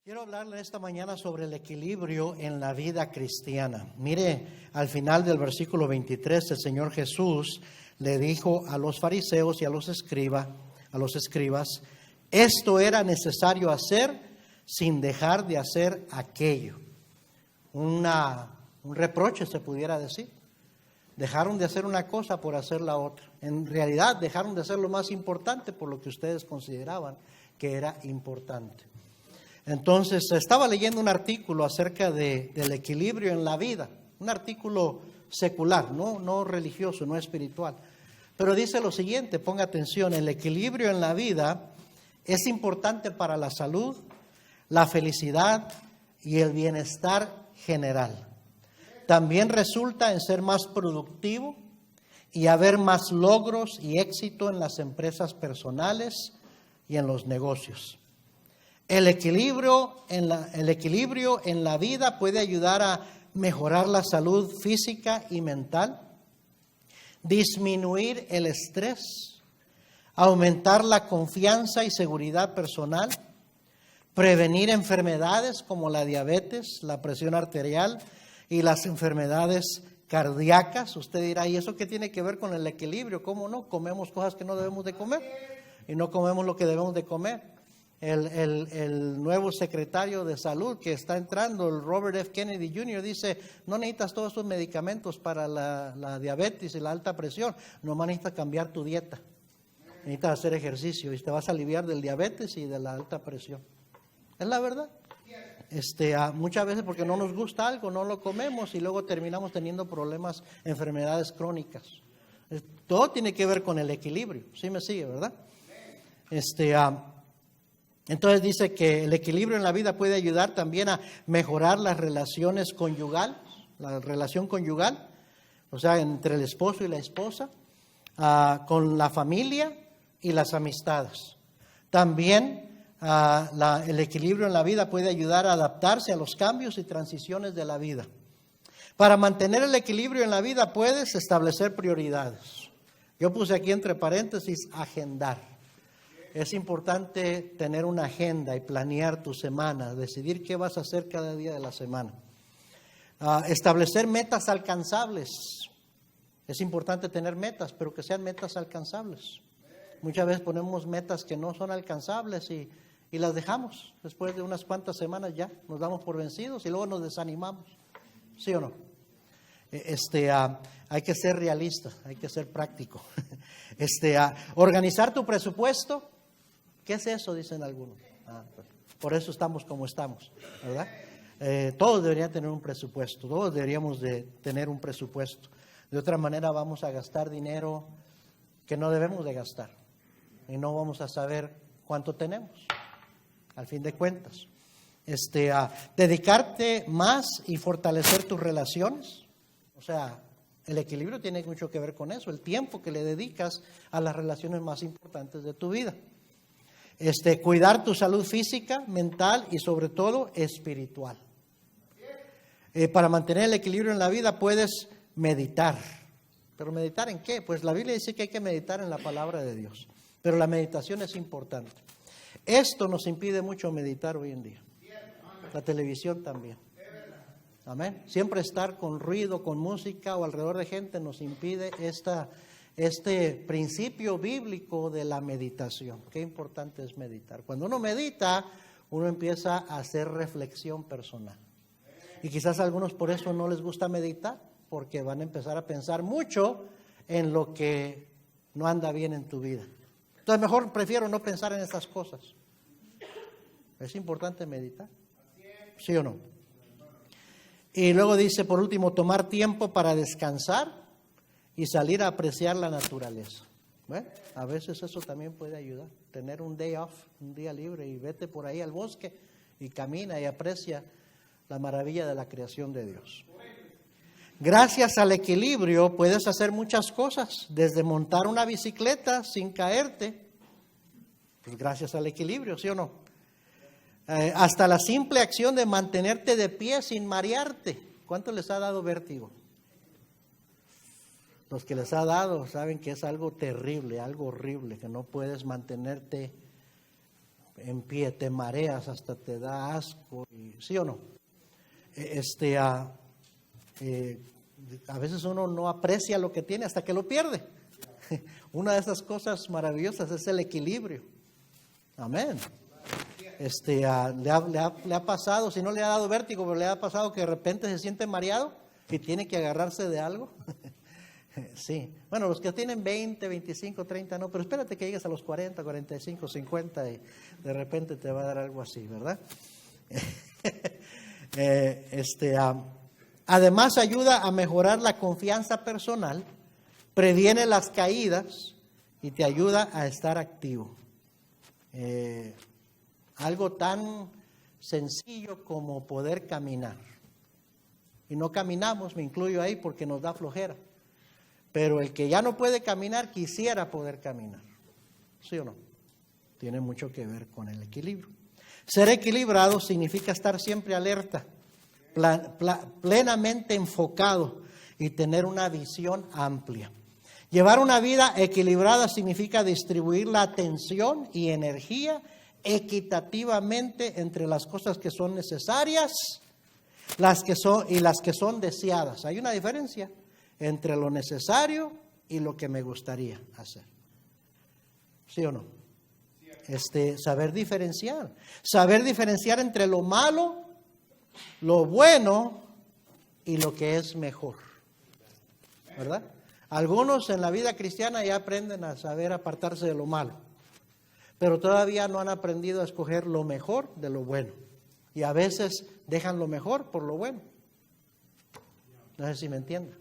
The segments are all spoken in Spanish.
Quiero hablarle esta mañana sobre el equilibrio en la vida cristiana. Mire, al final del versículo 23, el Señor Jesús le dijo a los fariseos y a los escribas, esto era necesario hacer sin dejar de hacer aquello. Un reproche se pudiera decir. Dejaron de hacer una cosa por hacer la otra. En realidad dejaron de hacer lo más importante por lo que ustedes consideraban que era importante. Entonces, estaba leyendo un artículo acerca del equilibrio en la vida, un artículo secular, no religioso, no espiritual. Pero dice lo siguiente, ponga atención, el equilibrio en la vida es importante para la salud, la felicidad y el bienestar general. También resulta en ser más productivo y haber más logros y éxito en las empresas personales y en los negocios. El equilibrio en la vida puede ayudar a mejorar la salud física y mental, disminuir el estrés, aumentar la confianza y seguridad personal, prevenir enfermedades como la diabetes, la presión arterial y las enfermedades cardíacas. Usted dirá, ¿y eso qué tiene que ver con el equilibrio? ¿Cómo no? Comemos cosas que no debemos de comer y no comemos lo que debemos de comer. El nuevo secretario de salud que está entrando, el Robert F. Kennedy Jr., dice, no necesitas todos esos medicamentos para la diabetes y la alta presión, nomás necesitas cambiar tu dieta, necesitas hacer ejercicio y te vas a aliviar del diabetes y de la alta presión. Es la verdad. Muchas veces porque no nos gusta algo, no lo comemos y luego terminamos teniendo problemas, enfermedades crónicas. Todo tiene que ver con el equilibrio, ¿sí me sigue, verdad? Entonces dice que el equilibrio en la vida puede ayudar también a mejorar las relaciones conyugales, la relación conyugal, o sea, entre el esposo y la esposa, con la familia y las amistades. También el equilibrio en la vida puede ayudar a adaptarse a los cambios y transiciones de la vida. Para mantener el equilibrio en la vida puedes establecer prioridades. Yo puse aquí entre paréntesis agendar. Es importante tener una agenda y planear tu semana, decidir qué vas a hacer cada día de la semana. Establecer metas alcanzables. Es importante tener metas, pero que sean metas alcanzables. Muchas veces ponemos metas que no son alcanzables y las dejamos. Después de unas cuantas semanas ya nos damos por vencidos y luego nos desanimamos. ¿Sí o no? Hay que ser realista, hay que ser práctico. Organizar tu presupuesto. ¿Qué es eso? Dicen algunos. Por eso estamos como estamos, ¿verdad? Todos deberían tener un presupuesto, todos deberíamos de tener un presupuesto. De otra manera vamos a gastar dinero que no debemos de gastar y no vamos a saber cuánto tenemos, al fin de cuentas. Dedicarte más y fortalecer tus relaciones, o sea, el equilibrio tiene mucho que ver con eso, el tiempo que le dedicas a las relaciones más importantes de tu vida. Cuidar tu salud física, mental y sobre todo espiritual. Para mantener el equilibrio en la vida puedes meditar. ¿Pero meditar en qué? Pues la Biblia dice que hay que meditar en la palabra de Dios. Pero la meditación es importante. Esto nos impide mucho meditar hoy en día. La televisión también. Amén. Siempre estar con ruido, con música o alrededor de gente nos impide este principio bíblico de la meditación. Qué importante es meditar. Cuando uno medita, uno empieza a hacer reflexión personal. Y quizás a algunos por eso no les gusta meditar, porque van a empezar a pensar mucho en lo que no anda bien en tu vida. Entonces mejor prefiero no pensar en estas cosas. Es importante meditar. ¿Sí o no? Y luego dice, por último, tomar tiempo para descansar y salir a apreciar la naturaleza. Bueno, a veces eso también puede ayudar. Tener un day off, un día libre y vete por ahí al bosque y camina y aprecia la maravilla de la creación de Dios. Gracias al equilibrio puedes hacer muchas cosas, desde montar una bicicleta sin caerte, pues gracias al equilibrio, ¿sí o no? Hasta la simple acción de mantenerte de pie sin marearte. ¿Cuánto les ha dado vértigo? Los que les ha dado saben que es algo terrible, algo horrible, que no puedes mantenerte en pie, te mareas, hasta te da asco, ¿sí o no? A veces uno no aprecia lo que tiene hasta que lo pierde. Una de esas cosas maravillosas es el equilibrio. Amén. Le ha pasado, si no le ha dado vértigo, pero le ha pasado que de repente se siente mareado y tiene que agarrarse de algo. Sí, bueno, los que tienen 20, 25, 30, no, pero espérate que llegues a los 40, 45, 50 y de repente te va a dar algo así, ¿verdad? Además ayuda a mejorar la confianza personal, previene las caídas y te ayuda a estar activo. Algo tan sencillo como poder caminar. Y no caminamos, me incluyo ahí porque nos da flojera. Pero el que ya no puede caminar quisiera poder caminar. ¿Sí o no? Tiene mucho que ver con el equilibrio. Ser equilibrado significa estar siempre alerta, plenamente enfocado y tener una visión amplia. Llevar una vida equilibrada significa distribuir la atención y energía equitativamente entre las cosas que son necesarias, las que son deseadas. Hay una diferencia entre lo necesario y lo que me gustaría hacer. ¿Sí o no? Saber diferenciar entre lo malo, lo bueno y lo que es mejor, ¿verdad? Algunos en la vida cristiana ya aprenden a saber apartarse de lo malo, pero todavía no han aprendido a escoger lo mejor de lo bueno, y a veces dejan lo mejor por lo bueno. No sé si me entienden.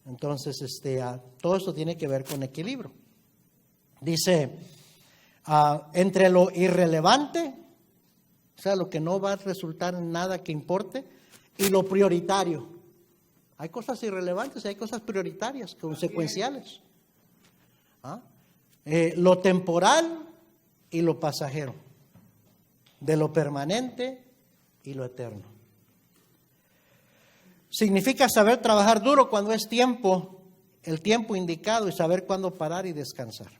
Entonces, todo esto tiene que ver con equilibrio. Dice, entre lo irrelevante, o sea, lo que no va a resultar en nada que importe, y lo prioritario. Hay cosas irrelevantes y hay cosas prioritarias, consecuenciales. Lo temporal y lo pasajero. De lo permanente y lo eterno. Significa saber trabajar duro cuando es el tiempo indicado, y saber cuándo parar y descansar.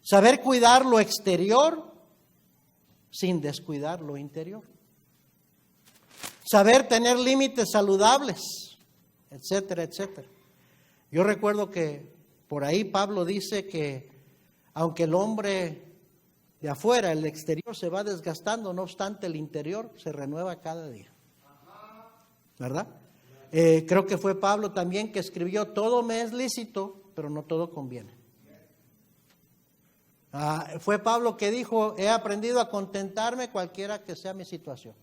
Saber cuidar lo exterior sin descuidar lo interior. Saber tener límites saludables, etcétera, etcétera. Yo recuerdo que por ahí Pablo dice que aunque el hombre de afuera, el exterior se va desgastando, no obstante el interior se renueva cada día. ¿Verdad? Creo que fue Pablo también que escribió: todo me es lícito, pero no todo conviene. Fue Pablo que dijo: he aprendido a contentarme cualquiera que sea mi situación.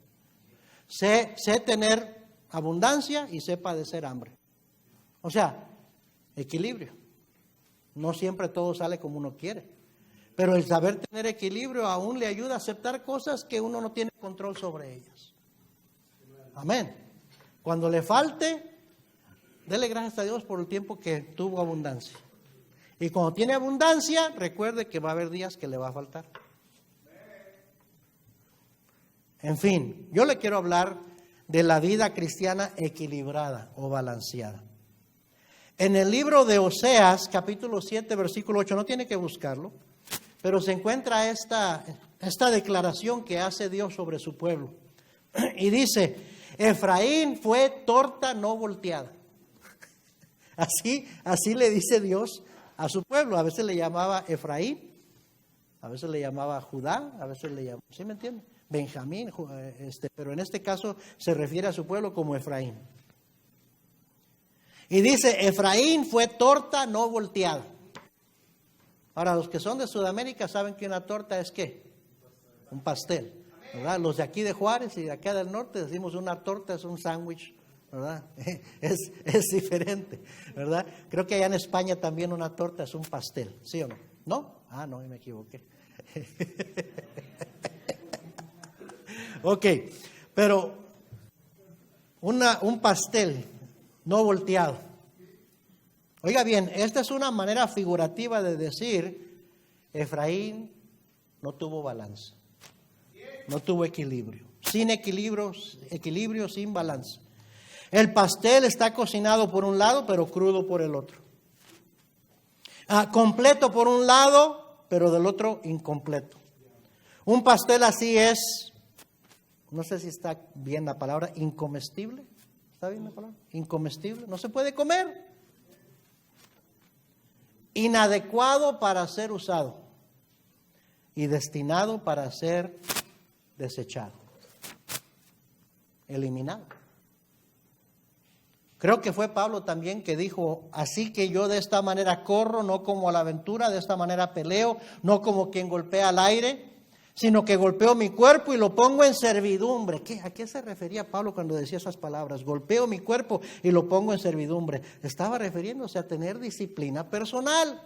Sé tener abundancia y sé padecer hambre. O sea, equilibrio. No siempre todo sale como uno quiere, pero el saber tener equilibrio aún le ayuda a aceptar cosas que uno no tiene control sobre ellas. Amén. Cuando le falte, dele gracias a Dios por el tiempo que tuvo abundancia. Y cuando tiene abundancia, recuerde que va a haber días que le va a faltar. En fin, yo le quiero hablar de la vida cristiana equilibrada o balanceada. En el libro de Oseas, capítulo 7, versículo 8, no tiene que buscarlo, pero se encuentra esta declaración que hace Dios sobre su pueblo. Y dice: Efraín fue torta no volteada. Así le dice Dios a su pueblo. A veces le llamaba Efraín, a veces le llamaba Judá, a veces le llamaba, ¿sí me entiende? Benjamín, pero en este caso se refiere a su pueblo como Efraín. Y dice: Efraín fue torta no volteada. Ahora, los que son de Sudamérica saben que una torta es ¿qué? Un pastel, ¿verdad? Los de aquí de Juárez y de acá del norte decimos una torta es un sándwich, ¿verdad? Es diferente, ¿verdad? Creo que allá en España también una torta es un pastel, ¿sí o no? ¿No? No, me equivoqué. Ok, pero un pastel no volteado. Oiga bien, esta es una manera figurativa de decir: Efraín no tuvo balance, no tuvo equilibrio. Sin equilibrio, sin balance. El pastel está cocinado por un lado, pero crudo por el otro. Completo por un lado, pero del otro incompleto. Un pastel así es, no sé si está bien la palabra, incomestible. ¿Está bien la palabra? Incomestible, no se puede comer. Inadecuado para ser usado y destinado para ser desechado, eliminado. Creo que fue Pablo también que dijo, así que yo de esta manera corro, no como a la aventura, de esta manera peleo, no como quien golpea al aire, sino que golpeo mi cuerpo y lo pongo en servidumbre. ¿A qué se refería Pablo cuando decía esas palabras? Golpeo mi cuerpo y lo pongo en servidumbre. Estaba refiriéndose a tener disciplina personal.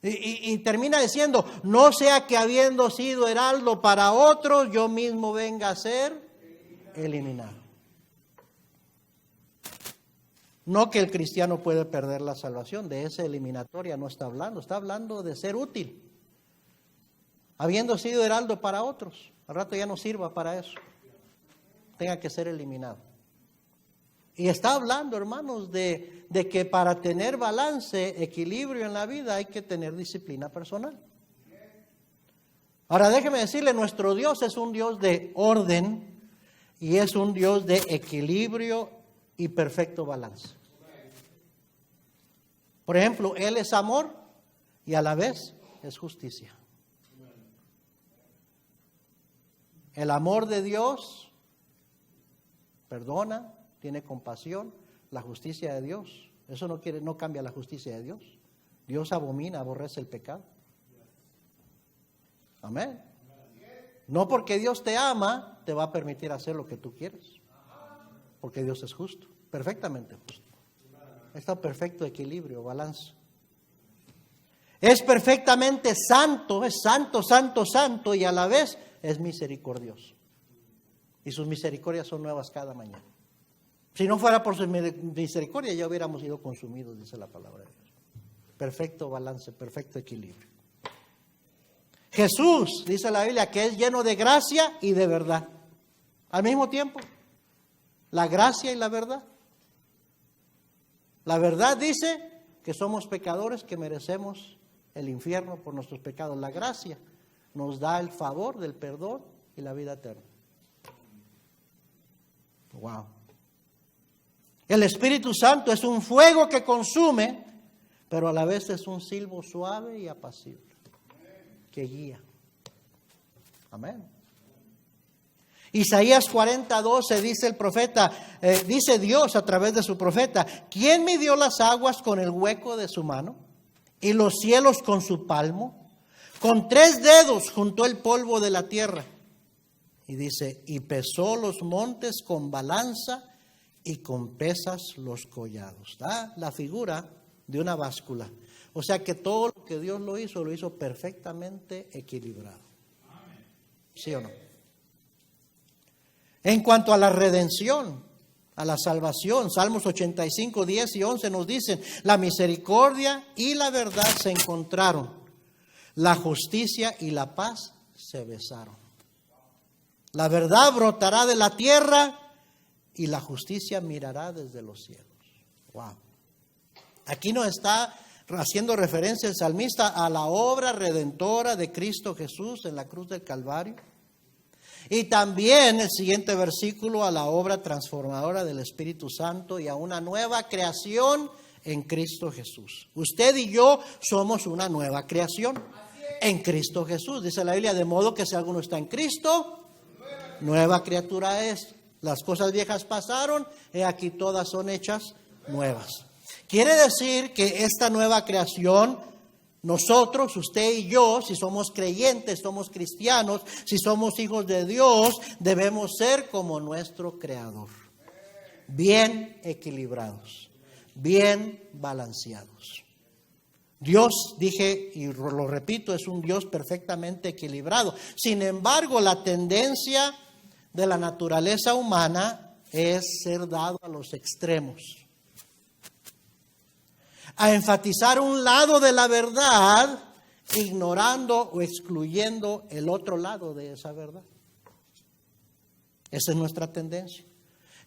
Y termina diciendo, no sea que habiendo sido heraldo para otros, yo mismo venga a ser eliminado. No que el cristiano puede perder la salvación, de esa eliminatoria no está hablando de ser útil. Habiendo sido heraldo para otros, al rato ya no sirva para eso, tenga que ser eliminado. Y está hablando, hermanos, de que para tener balance, equilibrio en la vida hay que tener disciplina personal. Ahora déjeme decirle, nuestro Dios es un Dios de orden y es un Dios de equilibrio y perfecto balance. Por ejemplo, Él es amor y a la vez es justicia. El amor de Dios perdona, tiene compasión. La justicia de Dios, eso no cambia la justicia de Dios. Dios abomina, aborrece el pecado. Amén. No porque Dios te ama, te va a permitir hacer lo que tú quieres. Porque Dios es justo, perfectamente justo. Está perfecto equilibrio, balance. Es perfectamente santo, es santo, santo, santo y a la vez es misericordioso. Y sus misericordias son nuevas cada mañana. Si no fuera por su misericordia ya hubiéramos sido consumidos, dice la palabra de Dios. Perfecto balance, perfecto equilibrio. Jesús, dice la Biblia, que es lleno de gracia y de verdad. Al mismo tiempo, la gracia y la verdad. La verdad dice que somos pecadores, que merecemos el infierno por nuestros pecados. La gracia nos da el favor del perdón y la vida eterna. Wow. El Espíritu Santo es un fuego que consume, pero a la vez es un silbo suave y apacible que guía. Amén. Isaías 40:12 dice el profeta, dice Dios a través de su profeta, ¿quién midió las aguas con el hueco de su mano y los cielos con su palmo? Con 3 dedos juntó el polvo de la tierra. Y dice, y pesó los montes con balanza y con pesas los collados. Da la figura de una báscula. O sea que todo lo que Dios lo hizo perfectamente equilibrado. ¿Sí o no? En cuanto a la redención, a la salvación, Salmos 85, 10 y 11 nos dicen, la misericordia y la verdad se encontraron, la justicia y la paz se besaron. La verdad brotará de la tierra y la justicia mirará desde los cielos. Wow. Aquí nos está haciendo referencia el salmista a la obra redentora de Cristo Jesús en la cruz del Calvario. Y también el siguiente versículo a la obra transformadora del Espíritu Santo y a una nueva creación en Cristo Jesús. Usted y yo somos una nueva creación en Cristo Jesús. Dice la Biblia, de modo que si alguno está en Cristo, nueva criatura es. Las cosas viejas pasaron, he aquí todas son hechas nuevas. Quiere decir que esta nueva creación, nosotros, usted y yo, si somos creyentes, somos cristianos, si somos hijos de Dios, debemos ser como nuestro Creador. Bien equilibrados, bien balanceados. Dios, dije y lo repito, es un Dios perfectamente equilibrado. Sin embargo, la tendencia de la naturaleza humana es ser dado a los extremos, a enfatizar un lado de la verdad, ignorando o excluyendo el otro lado de esa verdad. Esa es nuestra tendencia.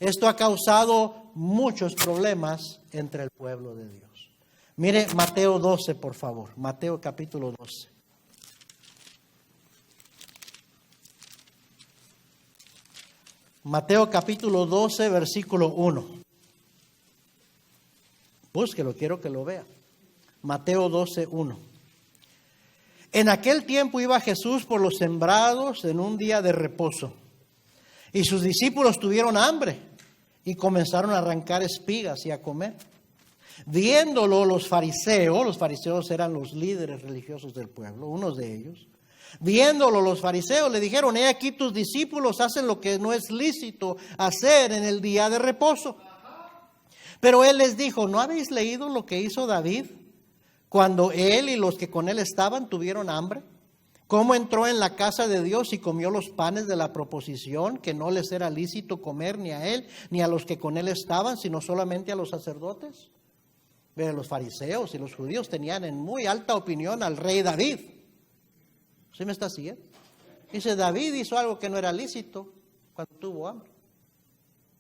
Esto ha causado muchos problemas entre el pueblo de Dios. Mire Mateo 12, por favor. Mateo capítulo 12. Mateo capítulo 12, versículo 1. Búsquelo, quiero que lo vea. Mateo 12, 1. En aquel tiempo iba Jesús por los sembrados en un día de reposo. Y sus discípulos tuvieron hambre y comenzaron a arrancar espigas y a comer. Viéndolo los fariseos eran los líderes religiosos del pueblo, unos de ellos. Viéndolo los fariseos le dijeron: he aquí tus discípulos hacen lo que no es lícito hacer en el día de reposo. Pero él les dijo: ¿no habéis leído lo que hizo David cuando él y los que con él estaban tuvieron hambre? ¿Cómo entró en la casa de Dios y comió los panes de la proposición, que no les era lícito comer ni a él ni a los que con él estaban, sino solamente a los sacerdotes? Pero los fariseos y los judíos tenían en muy alta opinión al rey David. ¿Sí me está siguiendo? Dice: David hizo algo que no era lícito cuando tuvo hambre.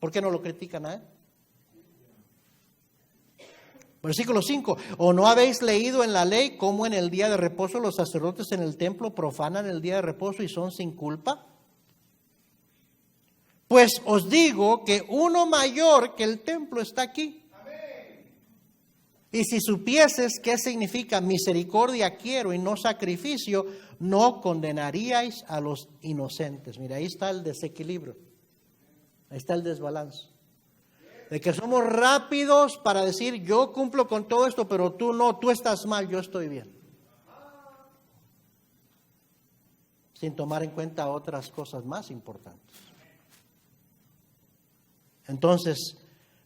¿Por qué no lo critican a él? Versículo 5. ¿O no habéis leído en la ley cómo en el día de reposo los sacerdotes en el templo profanan el día de reposo y son sin culpa? Pues os digo que uno mayor que el templo está aquí. Y si supieses qué significa misericordia quiero y no sacrificio, no condenaríais a los inocentes. Mira, ahí está el desequilibrio. Ahí está el desbalance. De que somos rápidos para decir: yo cumplo con todo esto, pero tú no, tú estás mal, yo estoy bien. Sin tomar en cuenta otras cosas más importantes. Entonces,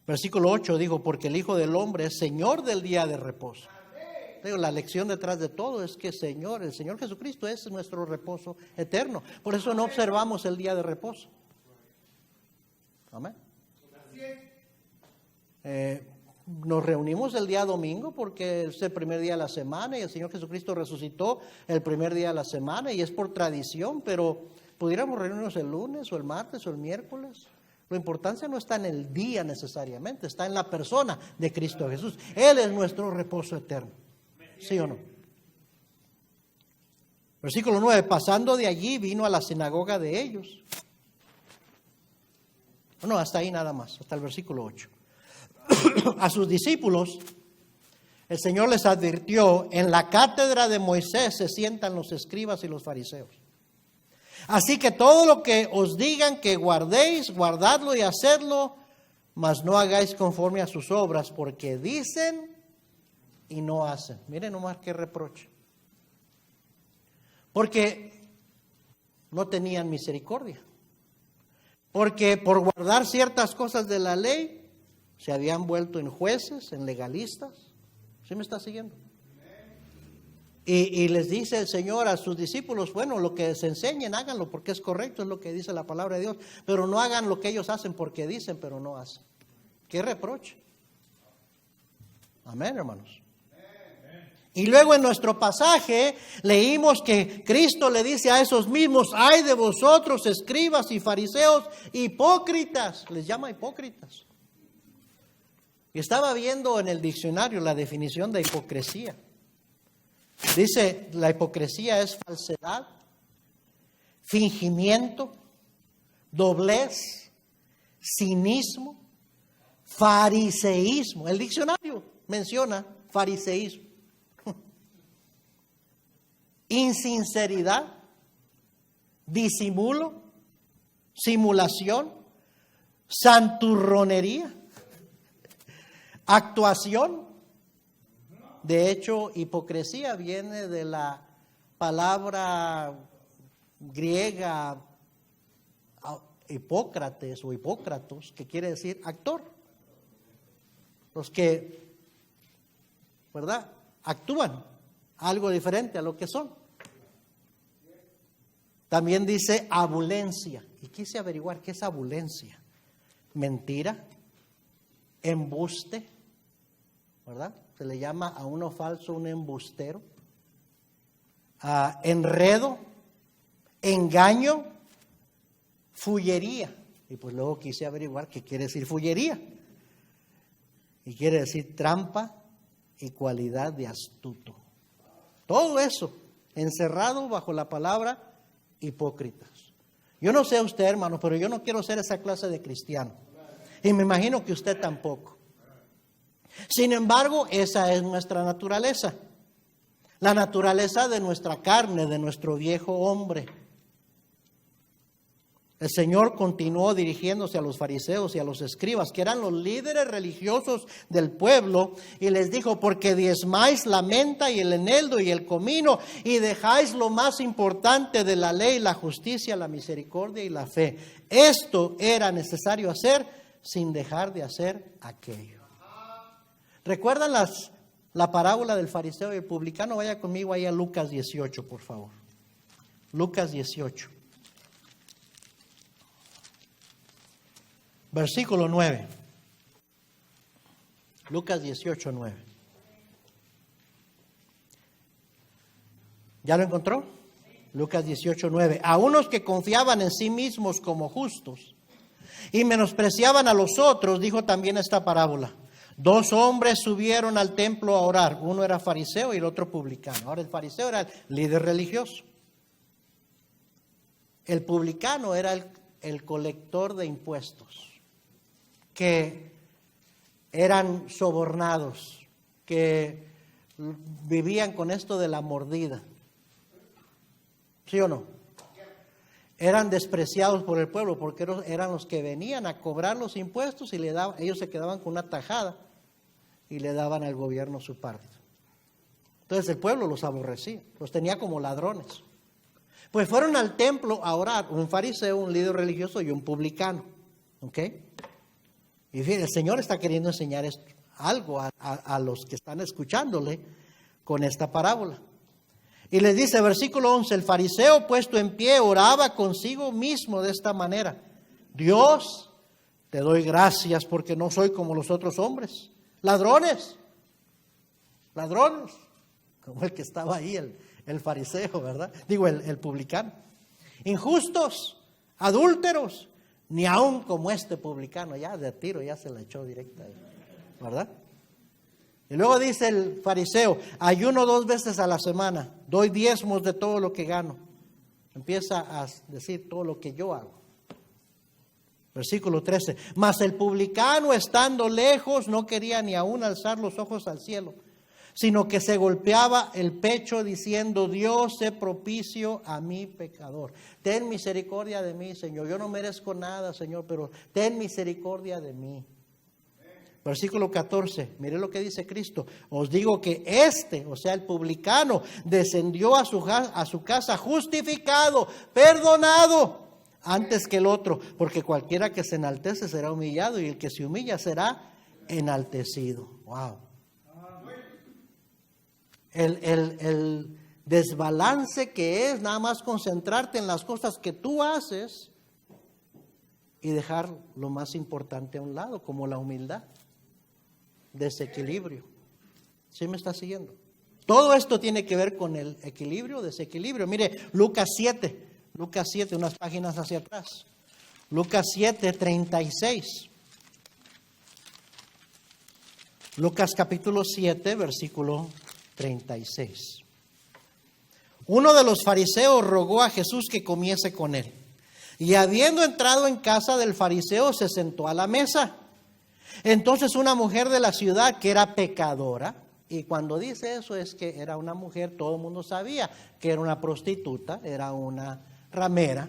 versículo 8 digo: porque el Hijo del Hombre es Señor del día de reposo. Digo, la lección detrás de todo es que el Señor Jesucristo es nuestro reposo eterno. Por eso no observamos el día de reposo. Amén. Nos reunimos el día domingo porque es el primer día de la semana y el Señor Jesucristo resucitó el primer día de la semana y es por tradición, pero pudiéramos reunirnos el lunes o el martes o el miércoles. La importancia no está en el día necesariamente, está en la persona de Cristo Jesús. Él es nuestro reposo eterno. ¿Sí o no? Versículo 9. Pasando de allí vino a la sinagoga de ellos. No, hasta ahí nada más, hasta el versículo 8. A sus discípulos el Señor les advirtió: en la cátedra de Moisés se sientan los escribas y los fariseos. Así que todo lo que os digan que guardéis, guardadlo y hacedlo, mas no hagáis conforme a sus obras, porque dicen y no hacen. Miren nomás qué reproche. Porque no tenían misericordia. Porque por guardar ciertas cosas de la ley se habían vuelto en jueces, en legalistas. ¿Sí me está siguiendo? Y les dice el Señor a sus discípulos: bueno, lo que se enseñen, háganlo porque es correcto, es lo que dice la palabra de Dios. Pero no hagan lo que ellos hacen porque dicen, pero no hacen. ¿Qué reproche? Amén, hermanos. Y luego en nuestro pasaje leímos que Cristo le dice a esos mismos: ay de vosotros, escribas y fariseos, hipócritas. Les llama hipócritas. Y estaba viendo en el diccionario la definición de hipocresía. Dice: la hipocresía es falsedad, fingimiento, doblez, cinismo, fariseísmo. El diccionario menciona fariseísmo. Insinceridad, disimulo, simulación, santurronería, actuación. De hecho, hipocresía viene de la palabra griega Hipócrates o Hipócratos, que quiere decir actor. Los que, ¿verdad?, actúan algo diferente a lo que son. También dice abulencia. Y quise averiguar qué es abulencia. Mentira, embuste, ¿verdad? Se le llama a uno falso un embustero. Enredo, engaño, fullería. Y pues luego quise averiguar qué quiere decir fullería. Y quiere decir trampa, y cualidad de astuto. Todo eso encerrado bajo la palabra hipócritas. Yo no sé usted, hermano, pero yo no quiero ser esa clase de cristiano. Y me imagino que usted tampoco. Sin embargo, esa es nuestra naturaleza. La naturaleza de nuestra carne, de nuestro viejo hombre. El Señor continuó dirigiéndose a los fariseos y a los escribas, que eran los líderes religiosos del pueblo, y les dijo: porque diezmáis la menta y el eneldo y el comino, y dejáis lo más importante de la ley, la justicia, la misericordia y la fe. Esto era necesario hacer sin dejar de hacer aquello. ¿Recuerdan la parábola del fariseo y el publicano? Vaya conmigo ahí a Lucas 18, por favor. Lucas 18. Versículo 9. Lucas 18, 9. ¿Ya lo encontró? Lucas 18, 9. A unos que confiaban en sí mismos como justos y menospreciaban a los otros, dijo también esta parábola. 2 hombres subieron al templo a orar. Uno era fariseo y el otro publicano. Ahora el fariseo era el líder religioso. El publicano era el colector de impuestos, que eran sobornados, que vivían con esto de la mordida. ¿Sí o no? Eran despreciados por el pueblo porque eran los que venían a cobrar los impuestos y ellos se quedaban con una tajada y le daban al gobierno su parte. Entonces el pueblo los aborrecía, los tenía como ladrones. Pues fueron al templo a orar un fariseo, un líder religioso y un publicano. ¿Ok? Y fíjense, el Señor está queriendo enseñar algo a los que están escuchándole con esta parábola. Y les dice, versículo 11, el fariseo puesto en pie oraba consigo mismo de esta manera: Dios, te doy gracias porque no soy como los otros hombres, ladrones, como el que estaba ahí, el fariseo, ¿verdad? Digo, el publicano. Injustos, adúlteros, ni aún como este publicano. Ya de tiro ya se la echó directa ahí, ¿verdad? Y luego dice el fariseo: ayuno 2 veces a la semana, doy diezmos de todo lo que gano. Empieza a decir todo lo que yo hago. Versículo 13, mas el publicano, estando lejos, no quería ni aún alzar los ojos al cielo, sino que se golpeaba el pecho diciendo: Dios, sé propicio a mi pecador. Ten misericordia de mí, Señor. Yo no merezco nada, Señor, pero ten misericordia de mí. Versículo 14, mire lo que dice Cristo: os digo que o sea, el publicano, descendió a su casa justificado, perdonado, antes que el otro, porque cualquiera que se enaltece será humillado, y el que se humilla será enaltecido. Wow. El desbalance que es nada más concentrarte en las cosas que tú haces y dejar lo más importante a un lado, como la humildad. Desequilibrio. ¿Sí me está siguiendo? Todo esto tiene que ver con el equilibrio, desequilibrio. Mire, Lucas 7, unas páginas hacia atrás. Lucas 7, 36. Lucas capítulo 7, versículo 36. Uno de los fariseos rogó a Jesús que comiese con él. Y habiendo entrado en casa del fariseo, se sentó a la mesa. Entonces una mujer de la ciudad, que era pecadora, y cuando dice eso es que era una mujer, todo el mundo sabía que era una prostituta, era una ramera.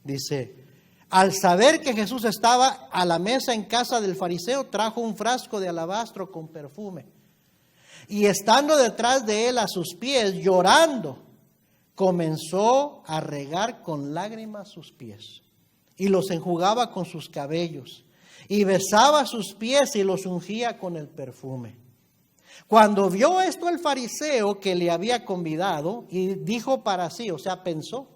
Dice: al saber que Jesús estaba a la mesa en casa del fariseo, trajo un frasco de alabastro con perfume. Y estando detrás de él a sus pies, llorando, comenzó a regar con lágrimas sus pies y los enjugaba con sus cabellos y besaba sus pies y los ungía con el perfume. Cuando vio esto el fariseo que le había convidado, y dijo para sí, o sea, pensó: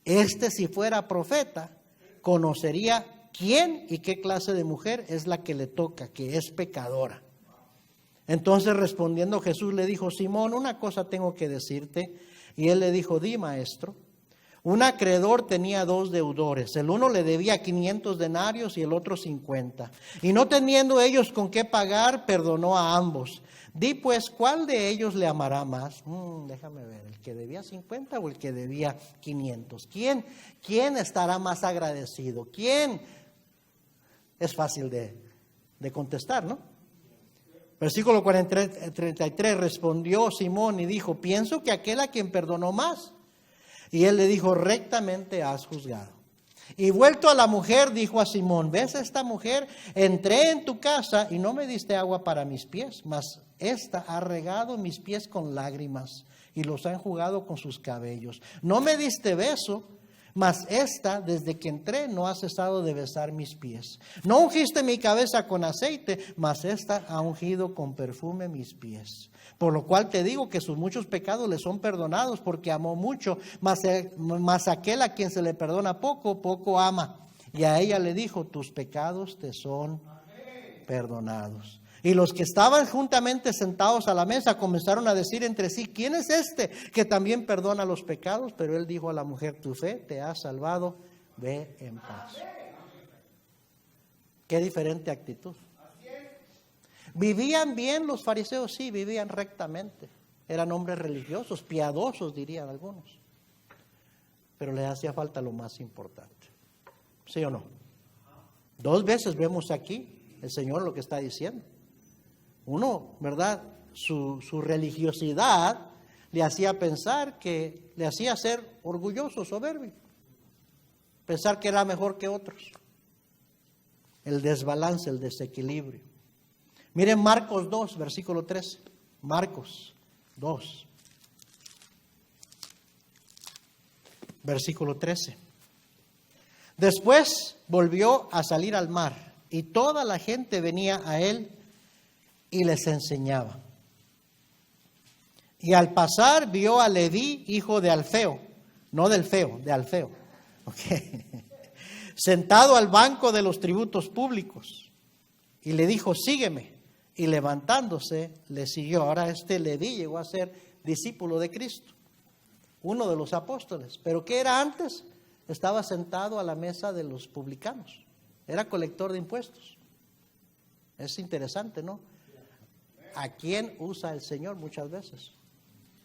si fuera profeta, conocería quién y qué clase de mujer es la que le toca, que es pecadora. Entonces respondiendo Jesús le dijo: Simón, una cosa tengo que decirte. Y él le dijo: di, maestro. Un acreedor tenía 2 deudores. El uno le debía 500 denarios y el otro 50. Y no teniendo ellos con qué pagar, perdonó a ambos. Di pues, ¿cuál de ellos le amará más? Déjame ver, ¿el que debía 50 o el que debía 500? ¿Quién estará más agradecido? ¿Quién? Es fácil de contestar, ¿no? Versículo 33, respondió Simón y dijo, pienso que aquel a quien perdonó más. Y él le dijo, rectamente has juzgado. Y vuelto a la mujer, dijo a Simón, ¿ves a esta mujer? Entré en tu casa y no me diste agua para mis pies, mas esta ha regado mis pies con lágrimas y los ha enjugado con sus cabellos. No me diste beso, mas esta, desde que entré, no ha cesado de besar mis pies. No ungiste mi cabeza con aceite, mas esta ha ungido con perfume mis pies. Por lo cual te digo que sus muchos pecados le son perdonados, porque amó mucho, mas aquel a quien se le perdona poco, poco ama. Y a ella le dijo, tus pecados te son perdonados. Y los que estaban juntamente sentados a la mesa comenzaron a decir entre sí, ¿quién es este que también perdona los pecados? Pero él dijo a la mujer, tu fe te ha salvado, ve en paz. Qué diferente actitud. ¿Vivían bien los fariseos? Sí, vivían rectamente. Eran hombres religiosos, piadosos dirían algunos. Pero les hacía falta lo más importante. ¿Sí o no? 2 veces vemos aquí el Señor lo que está diciendo. Uno, ¿verdad? Su religiosidad le hacía pensar que, le hacía ser orgulloso, soberbio. Pensar que era mejor que otros. El desbalance, el desequilibrio. Miren Marcos 2, versículo 13. Marcos 2, versículo 13. Después volvió a salir al mar y toda la gente venía a él y les enseñaba. Y al pasar vio a Leví, hijo de Alfeo, no del feo, de Alfeo, sentado al banco de los tributos públicos. Y le dijo, sígueme. Y levantándose, le siguió. Ahora Leví llegó a ser discípulo de Cristo, uno de los apóstoles. ¿Pero qué era antes? Estaba sentado a la mesa de los publicanos. Era colector de impuestos. Es interesante, ¿no? ¿A quién usa el Señor muchas veces?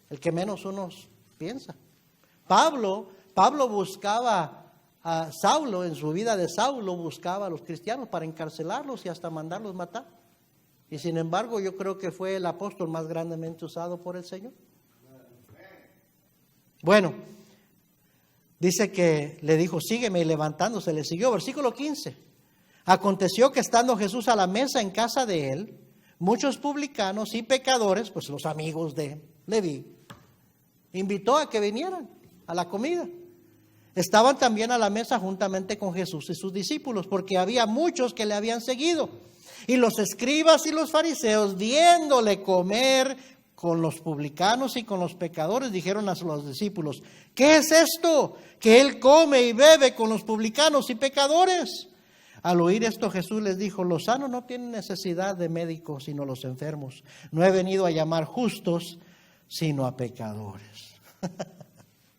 El que menos uno piensa. Pablo buscaba a Saulo, en su vida de Saulo, buscaba a los cristianos para encarcelarlos y hasta mandarlos matar. Y sin embargo, yo creo que fue el apóstol más grandemente usado por el Señor. Bueno, dice que le dijo, sígueme, y levantándose le siguió. Versículo 15. Aconteció que estando Jesús a la mesa en casa de él, muchos publicanos y pecadores, pues los amigos de Leví, invitó a que vinieran a la comida. Estaban también a la mesa juntamente con Jesús y sus discípulos, porque había muchos que le habían seguido. Y los escribas y los fariseos, viéndole comer con los publicanos y con los pecadores, dijeron a los discípulos, ¿qué es esto? Que él come y bebe con los publicanos y pecadores. Al oír esto, Jesús les dijo, los sanos no tienen necesidad de médicos, sino los enfermos. No he venido a llamar justos, sino a pecadores.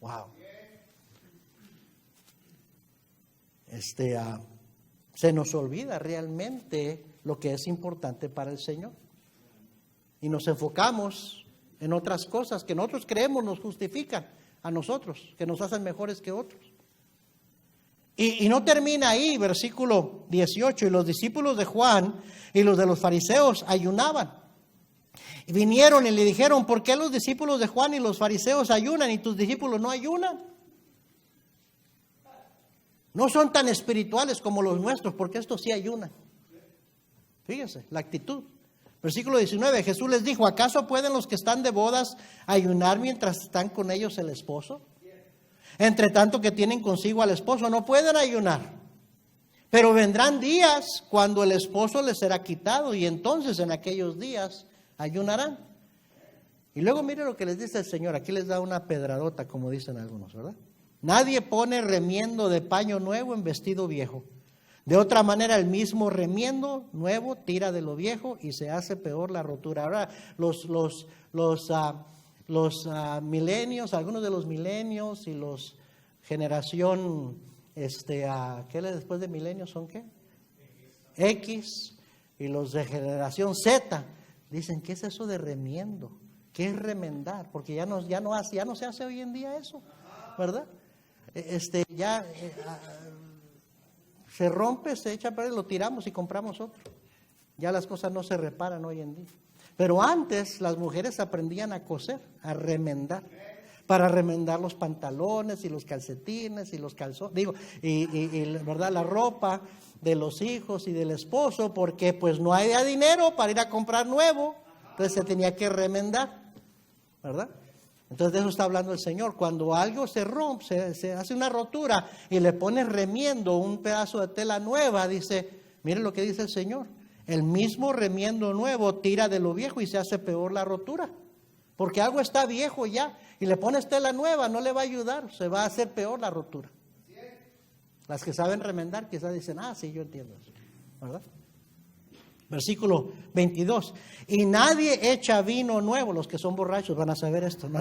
Wow. Se nos olvida realmente lo que es importante para el Señor. Y nos enfocamos en otras cosas que nosotros creemos nos justifican a nosotros, que nos hacen mejores que otros. Y no termina ahí, versículo 18, y los discípulos de Juan y los de los fariseos ayunaban. Y vinieron y le dijeron, ¿por qué los discípulos de Juan y los fariseos ayunan y tus discípulos no ayunan? No son tan espirituales como los nuestros, porque estos sí ayunan. Fíjense, la actitud. Versículo 19, Jesús les dijo, ¿acaso pueden los que están de bodas ayunar mientras están con ellos el esposo? Entre tanto que tienen consigo al esposo, no pueden ayunar. Pero vendrán días cuando el esposo les será quitado y entonces en aquellos días ayunarán. Y luego mire lo que les dice el Señor, aquí les da una pedradota, como dicen algunos, ¿verdad? Nadie pone remiendo de paño nuevo en vestido viejo. De otra manera, el mismo remiendo nuevo tira de lo viejo y se hace peor la rotura. Ahora, los milenios, algunos de los milenios y los generación, ¿qué después de milenio son qué? X, y los de generación Z dicen, ¿qué es eso de remiendo? ¿Qué es remendar? Porque ya no se hace hoy en día eso, ¿verdad? Se rompe, se echa a perder, lo tiramos y compramos otro. Ya las cosas no se reparan hoy en día. Pero antes las mujeres aprendían a coser, a remendar, para remendar los pantalones y los calcetines y los calzones, ¿verdad? La ropa de los hijos y del esposo, porque pues no había dinero para ir a comprar nuevo, entonces se tenía que remendar, ¿verdad? Entonces de eso está hablando el Señor. Cuando algo se rompe, se hace una rotura y le pones remiendo, un pedazo de tela nueva, dice, miren lo que dice el Señor, el mismo remiendo nuevo tira de lo viejo y se hace peor la rotura, porque algo está viejo ya y le pones tela nueva, no le va a ayudar, se va a hacer peor la rotura. Las que saben remendar quizás dicen, sí, yo entiendo eso, ¿verdad? Versículo 22. Y nadie echa vino nuevo. Los que son borrachos van a saber esto, ¿no?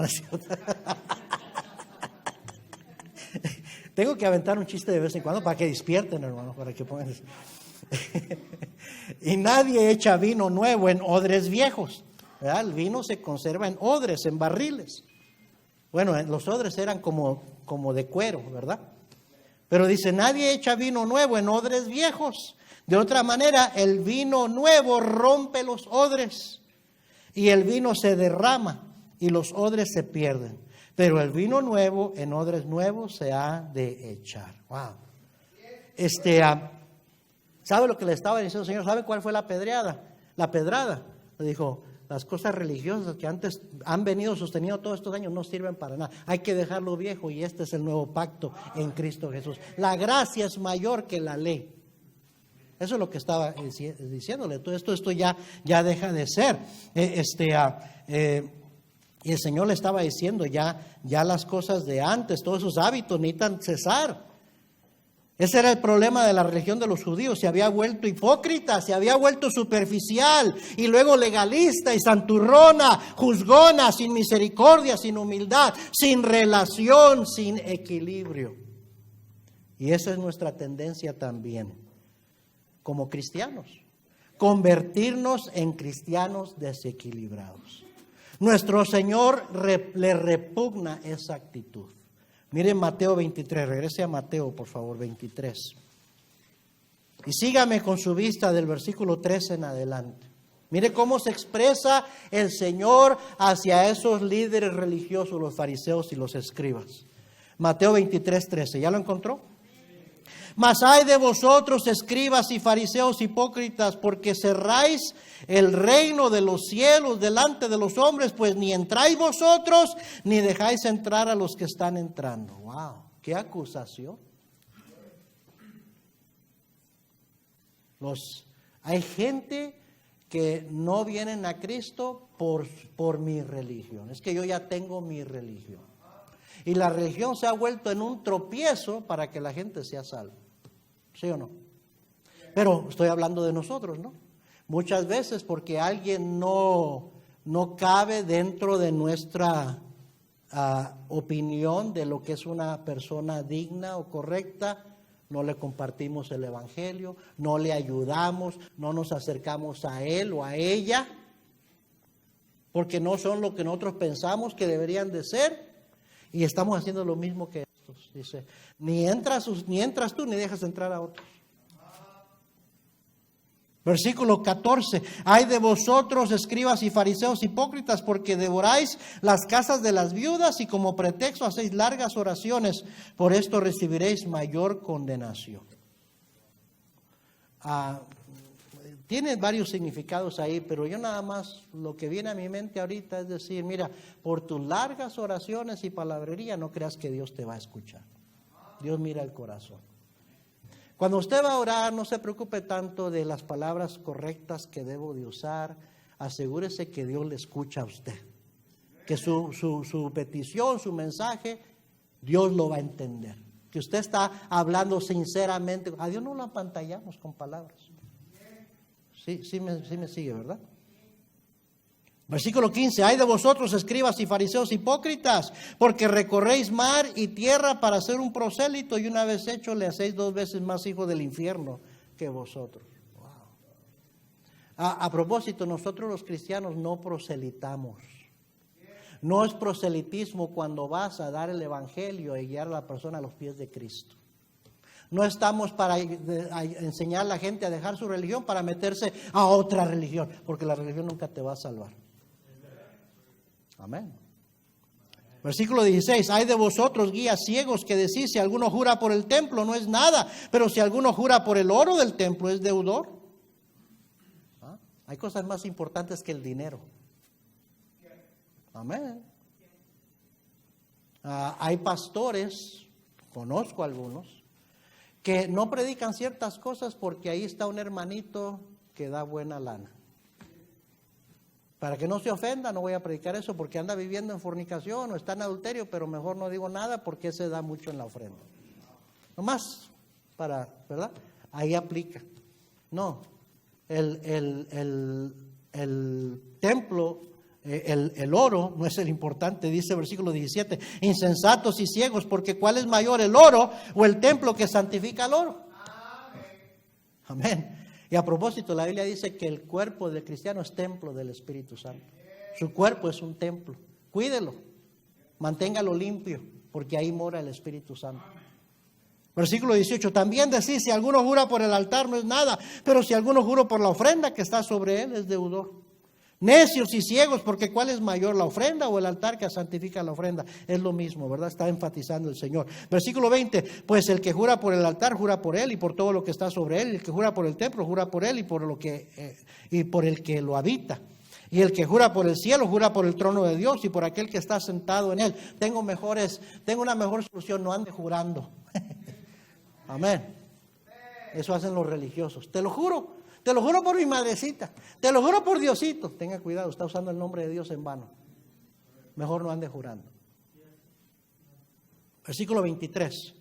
Tengo que aventar un chiste de vez en cuando para que despierten, hermano, para que pongan eso. Y nadie echa vino nuevo en odres viejos, ¿verdad? El vino se conserva en odres, en barriles. Bueno, los odres eran como de cuero, ¿verdad? Pero dice, nadie echa vino nuevo en odres viejos. De otra manera, el vino nuevo rompe los odres y el vino se derrama y los odres se pierden. Pero el vino nuevo en odres nuevos se ha de echar. Wow. ¿Sabe lo que le estaba diciendo el Señor? ¿Sabe cuál fue la pedrada? La pedrada. Le dijo, las cosas religiosas que antes han venido sosteniendo todos estos años no sirven para nada. Hay que dejarlo viejo y este es el nuevo pacto en Cristo Jesús. La gracia es mayor que la ley. Eso es lo que estaba diciéndole. Todo esto ya deja de ser. Y el Señor le estaba diciendo ya las cosas de antes, todos esos hábitos necesitan cesar. Ese era el problema de la religión de los judíos. Se había vuelto hipócrita, se había vuelto superficial y luego legalista y santurrona, juzgona, sin misericordia, sin humildad, sin relación, sin equilibrio. Y esa es nuestra tendencia también como cristianos, convertirnos en cristianos desequilibrados. Nuestro Señor le repugna esa actitud. Miren Mateo 23, regrese a Mateo por favor 23. Y sígame con su vista del versículo 13 en adelante. Mire cómo se expresa el Señor hacia esos líderes religiosos, los fariseos y los escribas. Mateo 23, 13, ¿ya lo encontró? Mas ay de vosotros, escribas y fariseos hipócritas, porque cerráis el reino de los cielos delante de los hombres, pues ni entráis vosotros, ni dejáis entrar a los que están entrando. ¡Wow! ¡Qué acusación! Hay gente que no vienen a Cristo por mi religión. Es que yo ya tengo mi religión. Y la religión se ha vuelto en un tropiezo para que la gente sea salva. ¿Sí o no? Pero estoy hablando de nosotros, ¿no? Muchas veces porque alguien no cabe dentro de nuestra opinión de lo que es una persona digna o correcta, no le compartimos el evangelio, no le ayudamos, no nos acercamos a él o a ella, porque no son lo que nosotros pensamos que deberían de ser, y estamos haciendo lo mismo que estos. Dice, ni entras tú ni dejas entrar a otros. Versículo 14. Ay de vosotros, escribas y fariseos hipócritas, porque devoráis las casas de las viudas y como pretexto hacéis largas oraciones. Por esto recibiréis mayor condenación. Tiene varios significados ahí, pero yo nada más lo que viene a mi mente ahorita es decir, mira, por tus largas oraciones y palabrería no creas que Dios te va a escuchar. Dios mira el corazón. Cuando usted va a orar, no se preocupe tanto de las palabras correctas que debo de usar. Asegúrese que Dios le escucha a usted. Que su petición, su mensaje, Dios lo va a entender. Que usted está hablando sinceramente. A Dios no lo apantallamos con palabras. Sí me sigue, ¿verdad? Versículo 15, ay de vosotros, escribas y fariseos hipócritas, porque recorréis mar y tierra para ser un prosélito, y una vez hecho le hacéis 2 veces más hijo del infierno que vosotros. Wow. A propósito, nosotros los cristianos no proselitamos. No es proselitismo cuando vas a dar el evangelio y guiar a la persona a los pies de Cristo. No estamos para enseñar a la gente a dejar su religión para meterse a otra religión, porque la religión nunca te va a salvar. Amén. Versículo 16, ay de vosotros guías ciegos que decís, si alguno jura por el templo no es nada, pero si alguno jura por el oro del templo es deudor. ¿Ah? Hay cosas más importantes que el dinero. Amén. Hay pastores, conozco algunos, que no predican ciertas cosas porque ahí está un hermanito que da buena lana. Para que no se ofenda, no voy a predicar eso porque anda viviendo en fornicación o está en adulterio, pero mejor no digo nada porque se da mucho en la ofrenda. Nomás para, ¿verdad? Ahí aplica. No, el templo, el oro no es el importante, dice versículo 17, insensatos y ciegos, porque ¿cuál es mayor, el oro o el templo que santifica el oro? Amén. Y a propósito, la Biblia dice que el cuerpo del cristiano es templo del Espíritu Santo. Su cuerpo es un templo. Cuídelo, manténgalo limpio, porque ahí mora el Espíritu Santo. Versículo 18, también decís, si alguno jura por el altar no es nada, pero si alguno jura por la ofrenda que está sobre él es deudor. Necios y ciegos, porque ¿cuál es mayor, la ofrenda o el altar que santifica la ofrenda? Es lo mismo, ¿verdad? Está enfatizando el Señor. Versículo 20, pues el que jura por el altar, jura por él y por todo lo que está sobre él. El que jura por el templo, jura por él y por el que lo habita. Y el que jura por el cielo, jura por el trono de Dios y por aquel que está sentado en él. Tengo una mejor solución, no ande jurando. Amén. Eso hacen los religiosos. Te lo juro por mi madrecita, te lo juro por Diosito. Tenga cuidado, está usando el nombre de Dios en vano. Mejor no ande jurando. Versículo 23.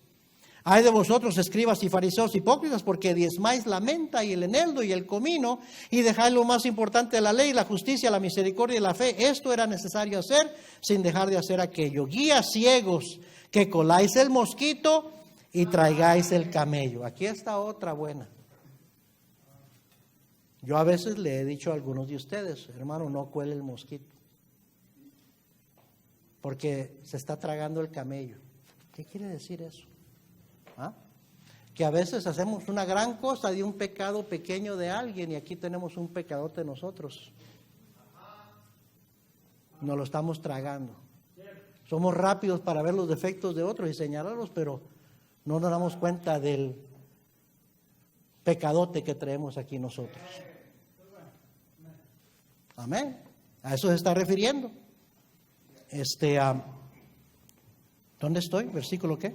Ay de vosotros, escribas y fariseos hipócritas, porque diezmáis la menta y el eneldo y el comino, y dejáis lo más importante de la ley, la justicia, la misericordia y la fe. Esto era necesario hacer, sin dejar de hacer aquello. Guías ciegos, que coláis el mosquito y traigáis el camello. Aquí está otra buena. Yo a veces le he dicho a algunos de ustedes, hermano, no cuele el mosquito, porque se está tragando el camello. ¿Qué quiere decir eso? ¿Ah? Que a veces hacemos una gran cosa de un pecado pequeño de alguien y aquí tenemos un pecadote nosotros. Nos lo estamos tragando. Somos rápidos para ver los defectos de otros y señalarlos, pero no nos damos cuenta del pecadote que traemos aquí nosotros. Amén. A eso se está refiriendo. ¿Dónde estoy? ¿Versículo qué?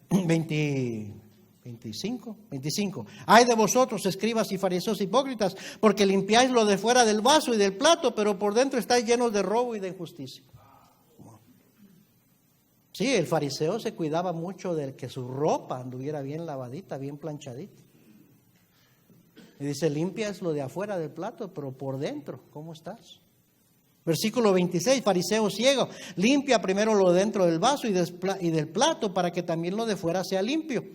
25. Ay de vosotros, escribas y fariseos hipócritas, porque limpiáis lo de fuera del vaso y del plato, pero por dentro estáis llenos de robo y de injusticia. Sí, el fariseo se cuidaba mucho de que su ropa anduviera bien lavadita, bien planchadita. Y dice, limpias lo de afuera del plato, pero por dentro, ¿cómo estás? Versículo 26, fariseo ciego, limpia primero lo dentro del vaso y del plato para que también lo de fuera sea limpio.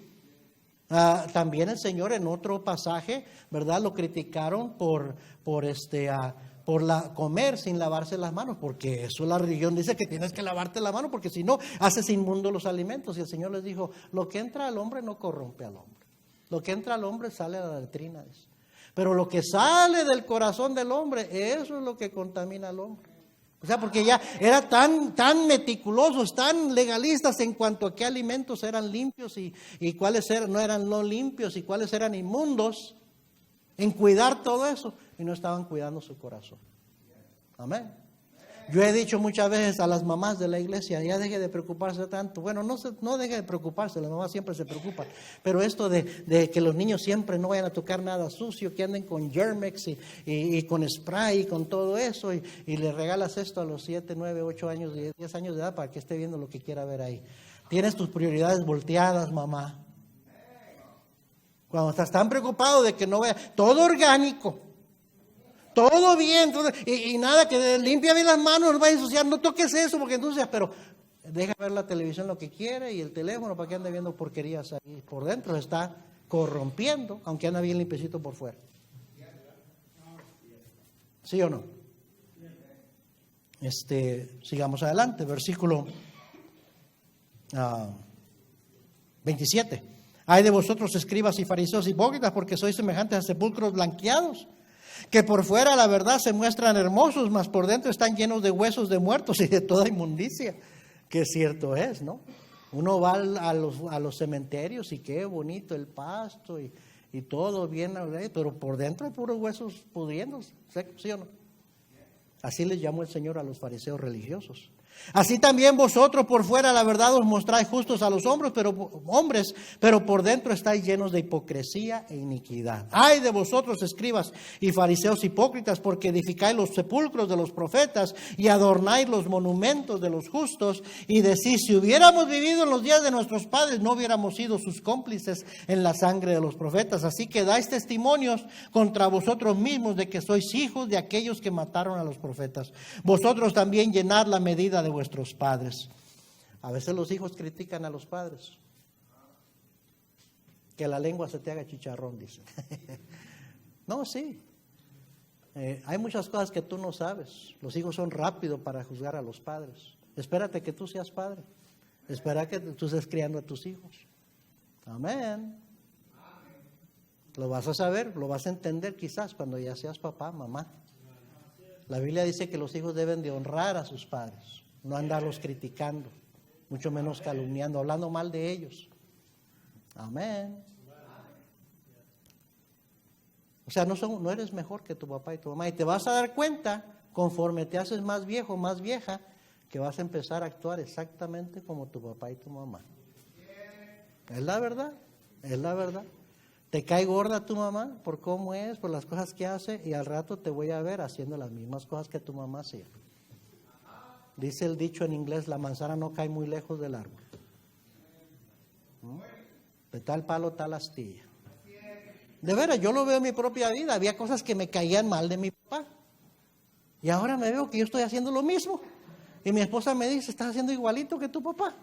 También el Señor en otro pasaje, ¿verdad? Lo criticaron por comer sin lavarse las manos, porque eso la religión dice que tienes que lavarte la mano, porque si no, haces inmundo los alimentos. Y el Señor les dijo, lo que entra al hombre no corrompe al hombre. Lo que entra al hombre sale a la letrina. Pero lo que sale del corazón del hombre, eso es lo que contamina al hombre. O sea, porque ya era tan meticulosos, tan legalistas en cuanto a qué alimentos eran limpios y cuáles no eran no limpios y cuáles eran inmundos, en cuidar todo eso, y no estaban cuidando su corazón. Amén. Yo he dicho muchas veces a las mamás de la iglesia, ya deje de preocuparse tanto. Bueno, no deje de preocuparse, las mamás siempre se preocupan. Pero esto de que los niños siempre no vayan a tocar nada sucio, que anden con Germex y con spray y con todo eso, y le regalas esto a los 7, 9, 8 años, 10 años de edad para que esté viendo lo que quiera ver ahí. Tienes tus prioridades volteadas, mamá. Cuando estás tan preocupado de que no vea, todo orgánico, Todo bien, y nada, que limpia bien las manos, no vaya a ensuciar, no toques eso, porque entonces, pero deja ver la televisión lo que quiere y el teléfono para que ande viendo porquerías ahí. Por dentro se está corrompiendo, aunque anda bien limpiecito por fuera. ¿Sí o no? Sigamos adelante, versículo 27. Ay de vosotros, escribas y fariseos hipócritas, porque sois semejantes a sepulcros blanqueados, que por fuera la verdad se muestran hermosos, mas por dentro están llenos de huesos de muertos y de toda inmundicia. Que cierto es, ¿no? Uno va a los cementerios y qué bonito el pasto y todo bien, pero por dentro hay puros huesos pudriéndose, ¿sí o no? Así les llamó el Señor a los fariseos religiosos. Así también vosotros por fuera la verdad os mostráis justos a los hombres, pero por dentro estáis llenos de hipocresía e iniquidad. Ay de vosotros, escribas y fariseos hipócritas, porque edificáis los sepulcros de los profetas y adornáis los monumentos de los justos, y decís, si hubiéramos vivido en los días de nuestros padres, no hubiéramos sido sus cómplices en la sangre de los profetas. Así que dais testimonios contra vosotros mismos de que sois hijos de aquellos que mataron a los profetas. Vosotros también llenad la medida de vuestros padres. A veces los hijos critican a los padres. Que la lengua se te haga chicharrón, dice. No, sí. Hay muchas cosas que tú no sabes. Los hijos son rápidos para juzgar a los padres. Espérate que tú seas padre. Espera que tú estés criando a tus hijos. Amén. Lo vas a saber, lo vas a entender quizás cuando ya seas papá, mamá. La Biblia dice que los hijos deben de honrar a sus padres. No andarlos criticando, mucho menos calumniando, hablando mal de ellos. Amén. O sea, no eres mejor que tu papá y tu mamá. Y te vas a dar cuenta, conforme te haces más viejo, más vieja, que vas a empezar a actuar exactamente como tu papá y tu mamá. Es la verdad, es la verdad. Te cae gorda tu mamá por cómo es, por las cosas que hace, y al rato te voy a ver haciendo las mismas cosas que tu mamá hacía. Dice el dicho en inglés, la manzana no cae muy lejos del árbol. De tal palo, tal astilla. De veras, yo lo veo en mi propia vida. Había cosas que me caían mal de mi papá. Y ahora me veo que yo estoy haciendo lo mismo. Y mi esposa me dice, estás haciendo igualito que tu papá.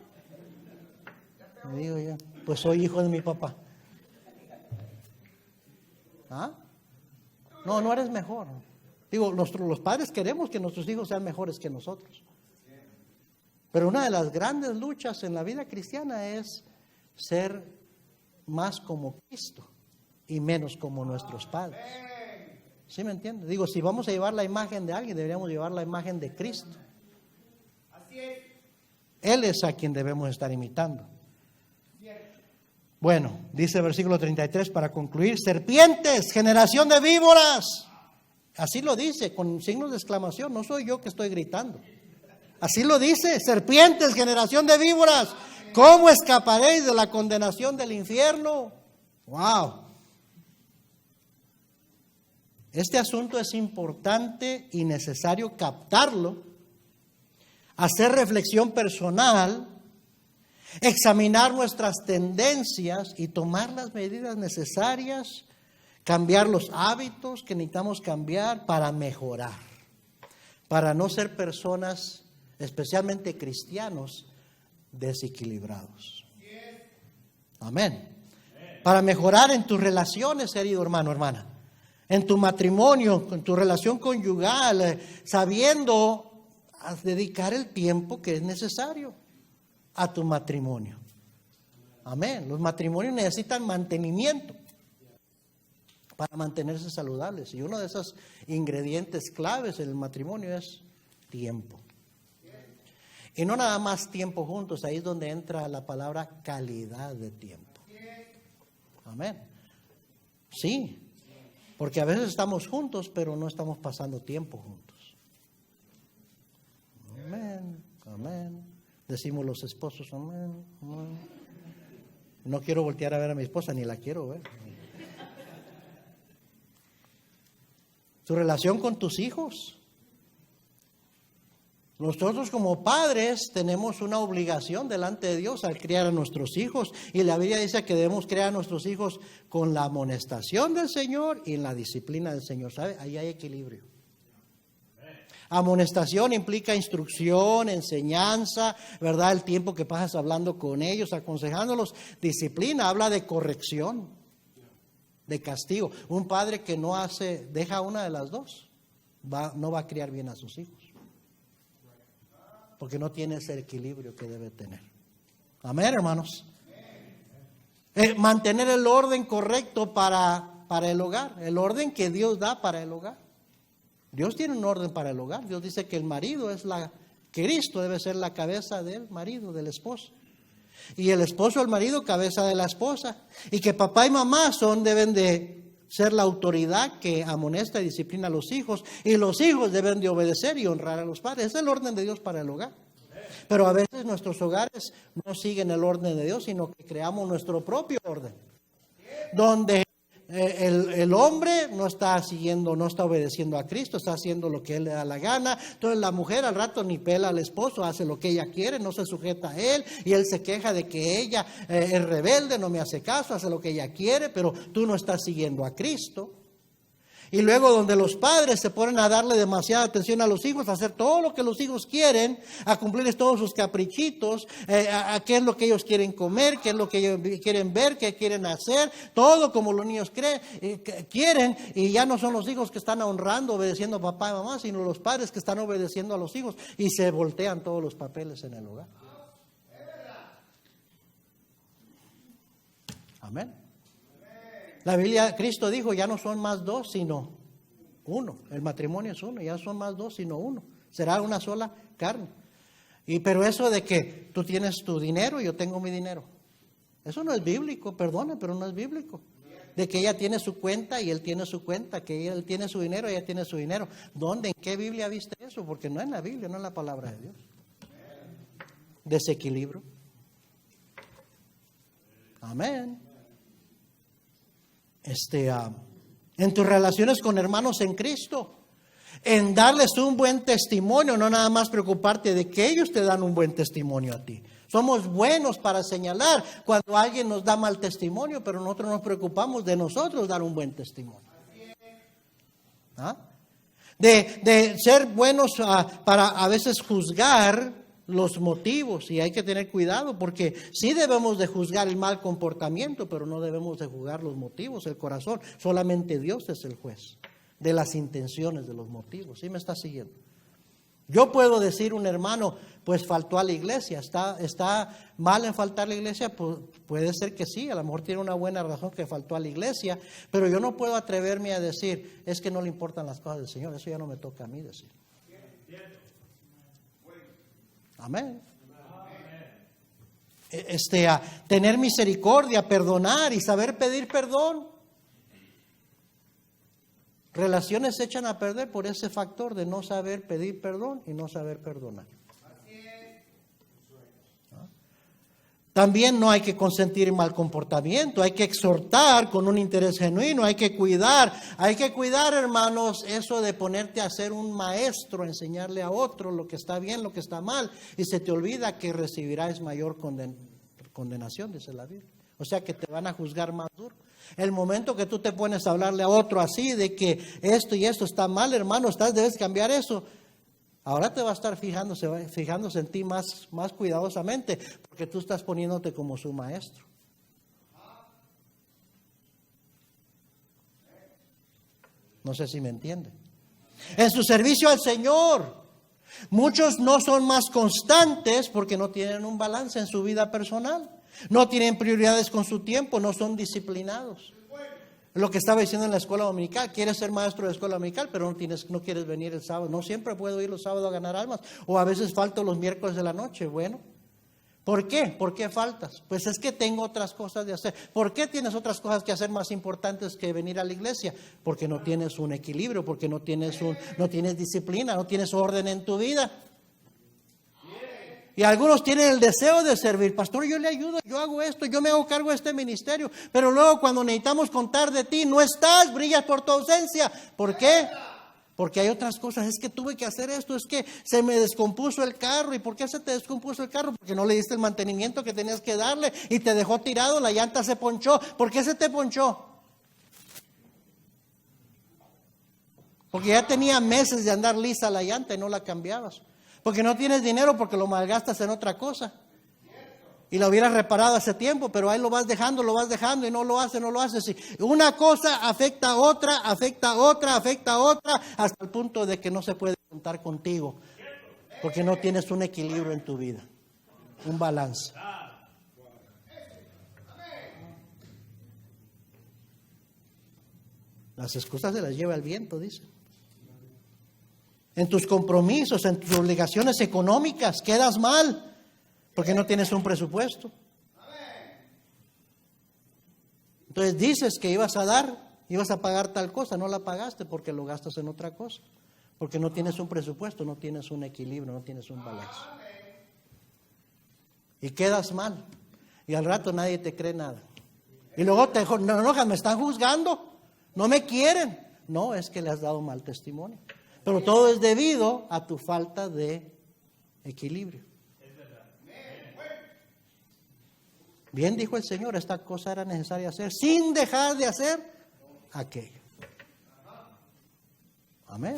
Me digo yo, pues soy hijo de mi papá. ¿Ah? No eres mejor. Digo, los padres queremos que nuestros hijos sean mejores que nosotros. Pero una de las grandes luchas en la vida cristiana es ser más como Cristo y menos como nuestros padres. ¿Sí me entiendes? Digo, si vamos a llevar la imagen de alguien, deberíamos llevar la imagen de Cristo. Él es a quien debemos estar imitando. Bueno, dice el versículo 33 para concluir, serpientes, generación de víboras. Así lo dice, con signos de exclamación, no soy yo que estoy gritando. Así lo dice, serpientes, generación de víboras, ¿cómo escaparéis de la condenación del infierno? ¡Wow! Este asunto es importante y necesario captarlo, hacer reflexión personal, examinar nuestras tendencias y tomar las medidas necesarias, cambiar los hábitos que necesitamos cambiar para mejorar, para no ser personas, especialmente cristianos, desequilibrados. Amén. Para mejorar en tus relaciones, querido hermano, hermana, en tu matrimonio, en tu relación conyugal, sabiendo dedicar el tiempo que es necesario a tu matrimonio. Amén. Los matrimonios necesitan mantenimiento para mantenerse saludables. Y uno de esos ingredientes claves en el matrimonio es tiempo. Y no nada más tiempo juntos, ahí es donde entra la palabra calidad de tiempo. Amén. Sí, porque a veces estamos juntos, pero no estamos pasando tiempo juntos. Amén, amén. Decimos los esposos, amén, amén. No quiero voltear a ver a mi esposa, ni la quiero ver. Tu relación con tus hijos. Nosotros como padres tenemos una obligación delante de Dios al criar a nuestros hijos. Y la Biblia dice que debemos criar a nuestros hijos con la amonestación del Señor y en la disciplina del Señor. ¿Sabe? Ahí hay equilibrio. Amonestación implica instrucción, enseñanza, ¿verdad? El tiempo que pasas hablando con ellos, aconsejándolos. Disciplina habla de corrección, de castigo. Un padre que no deja una de las dos, no va a criar bien a sus hijos. Porque no tiene ese equilibrio que debe tener. Amén, hermanos. Mantener el orden correcto para el hogar. El orden que Dios da para el hogar. Dios tiene un orden para el hogar. Dios dice que el marido Cristo debe ser la cabeza del marido, del esposo. Y el esposo, el marido, cabeza de la esposa. Y que papá y mamá deben de ser la autoridad que amonesta y disciplina a los hijos. Y los hijos deben de obedecer y honrar a los padres. Es el orden de Dios para el hogar. Pero a veces nuestros hogares no siguen el orden de Dios, sino que creamos nuestro propio orden. Donde el hombre no está obedeciendo a Cristo, está haciendo lo que él le da la gana. Entonces la mujer al rato ni pela al esposo, hace lo que ella quiere, no se sujeta a él, y él se queja de que ella es rebelde, no me hace caso, hace lo que ella quiere, pero tú no estás siguiendo a Cristo. Y luego donde los padres se ponen a darle demasiada atención a los hijos, a hacer todo lo que los hijos quieren, a cumplirles todos sus caprichitos, a qué es lo que ellos quieren comer, qué es lo que ellos quieren ver, qué quieren hacer, todo como los niños quieren, y ya no son los hijos que están honrando, obedeciendo a papá y mamá, sino los padres que están obedeciendo a los hijos, y se voltean todos los papeles en el hogar. Amén. La Biblia, Cristo dijo, ya no son más dos, sino uno. El matrimonio es uno, ya son más dos, sino uno. Será una sola carne. Pero eso de que tú tienes tu dinero y yo tengo mi dinero, eso no es bíblico, perdone, pero no es bíblico. De que ella tiene su cuenta y él tiene su cuenta, que él tiene su dinero y ella tiene su dinero. ¿Dónde? ¿En qué Biblia viste eso? Porque no es en la Biblia, no es la palabra de Dios. Desequilibrio. Amén. En tus relaciones con hermanos en Cristo, en darles un buen testimonio, no nada más preocuparte de que ellos te dan un buen testimonio a ti. Somos buenos para señalar cuando alguien nos da mal testimonio, pero nosotros nos preocupamos de nosotros dar un buen testimonio. ¿Ah? De ser buenos para a veces juzgar los motivos, y hay que tener cuidado porque sí debemos de juzgar el mal comportamiento, pero no debemos de juzgar los motivos, el corazón. Solamente Dios es el juez de las intenciones, de los motivos. ¿Sí me está siguiendo? Yo puedo decir un hermano, pues faltó a la iglesia, está mal en faltar a la iglesia, pues puede ser que sí, a lo mejor tiene una buena razón que faltó a la iglesia, pero yo no puedo atreverme a decir, es que no le importan las cosas del Señor, eso ya no me toca a mí decir. Amén. Tener misericordia, perdonar y saber pedir perdón. Relaciones se echan a perder por ese factor de no saber pedir perdón y no saber perdonar. También no hay que consentir mal comportamiento, hay que exhortar con un interés genuino, hay que cuidar, hermanos, eso de ponerte a ser un maestro, enseñarle a otro lo que está bien, lo que está mal, y se te olvida que recibirás mayor condenación, dice la Biblia. O sea que te van a juzgar más duro. El momento que tú te pones a hablarle a otro así de que esto y esto está mal, hermano, debes cambiar eso. Ahora te va a estar fijándose en ti más cuidadosamente, porque tú estás poniéndote como su maestro. No sé si me entienden. En su servicio al Señor, muchos no son más constantes porque no tienen un balance en su vida personal. No tienen prioridades con su tiempo, no son disciplinados. Lo que estaba diciendo en la escuela dominical, quieres ser maestro de escuela dominical, pero no quieres venir el sábado. No siempre puedo ir los sábados a ganar almas, o a veces falto los miércoles de la noche. Bueno, ¿por qué? ¿Por qué faltas? Pues es que tengo otras cosas de hacer. ¿Por qué tienes otras cosas que hacer más importantes que venir a la iglesia? Porque no tienes un equilibrio, porque no tienes disciplina, no tienes orden en tu vida. Y algunos tienen el deseo de servir. Pastor, yo le ayudo, yo hago esto, yo me hago cargo de este ministerio. Pero luego cuando necesitamos contar de ti, no estás, brillas por tu ausencia. ¿Por qué? Porque hay otras cosas, es que tuve que hacer esto, es que se me descompuso el carro. ¿Y por qué se te descompuso el carro? Porque no le diste el mantenimiento que tenías que darle y te dejó tirado, la llanta se ponchó. ¿Por qué se te ponchó? Porque ya tenía meses de andar lisa la llanta y no la cambiabas. Porque no tienes dinero, porque lo malgastas en otra cosa. Y la hubieras reparado hace tiempo, pero ahí lo vas dejando y no lo haces. Y una cosa afecta a otra, hasta el punto de que no se puede contar contigo. Porque no tienes un equilibrio en tu vida, un balance. Las excusas se las lleva el viento, dice. En tus compromisos, en tus obligaciones económicas, quedas mal. Porque no tienes un presupuesto. Entonces dices que ibas a pagar tal cosa, no la pagaste porque lo gastas en otra cosa. Porque no tienes un presupuesto, no tienes un equilibrio, no tienes un balance. Y quedas mal. Y al rato nadie te cree nada. Y luego te enojas, me están juzgando, no me quieren. No, es que le has dado mal testimonio. Pero todo es debido a tu falta de equilibrio. Bien dijo el Señor, esta cosa era necesaria hacer sin dejar de hacer aquello. Amén.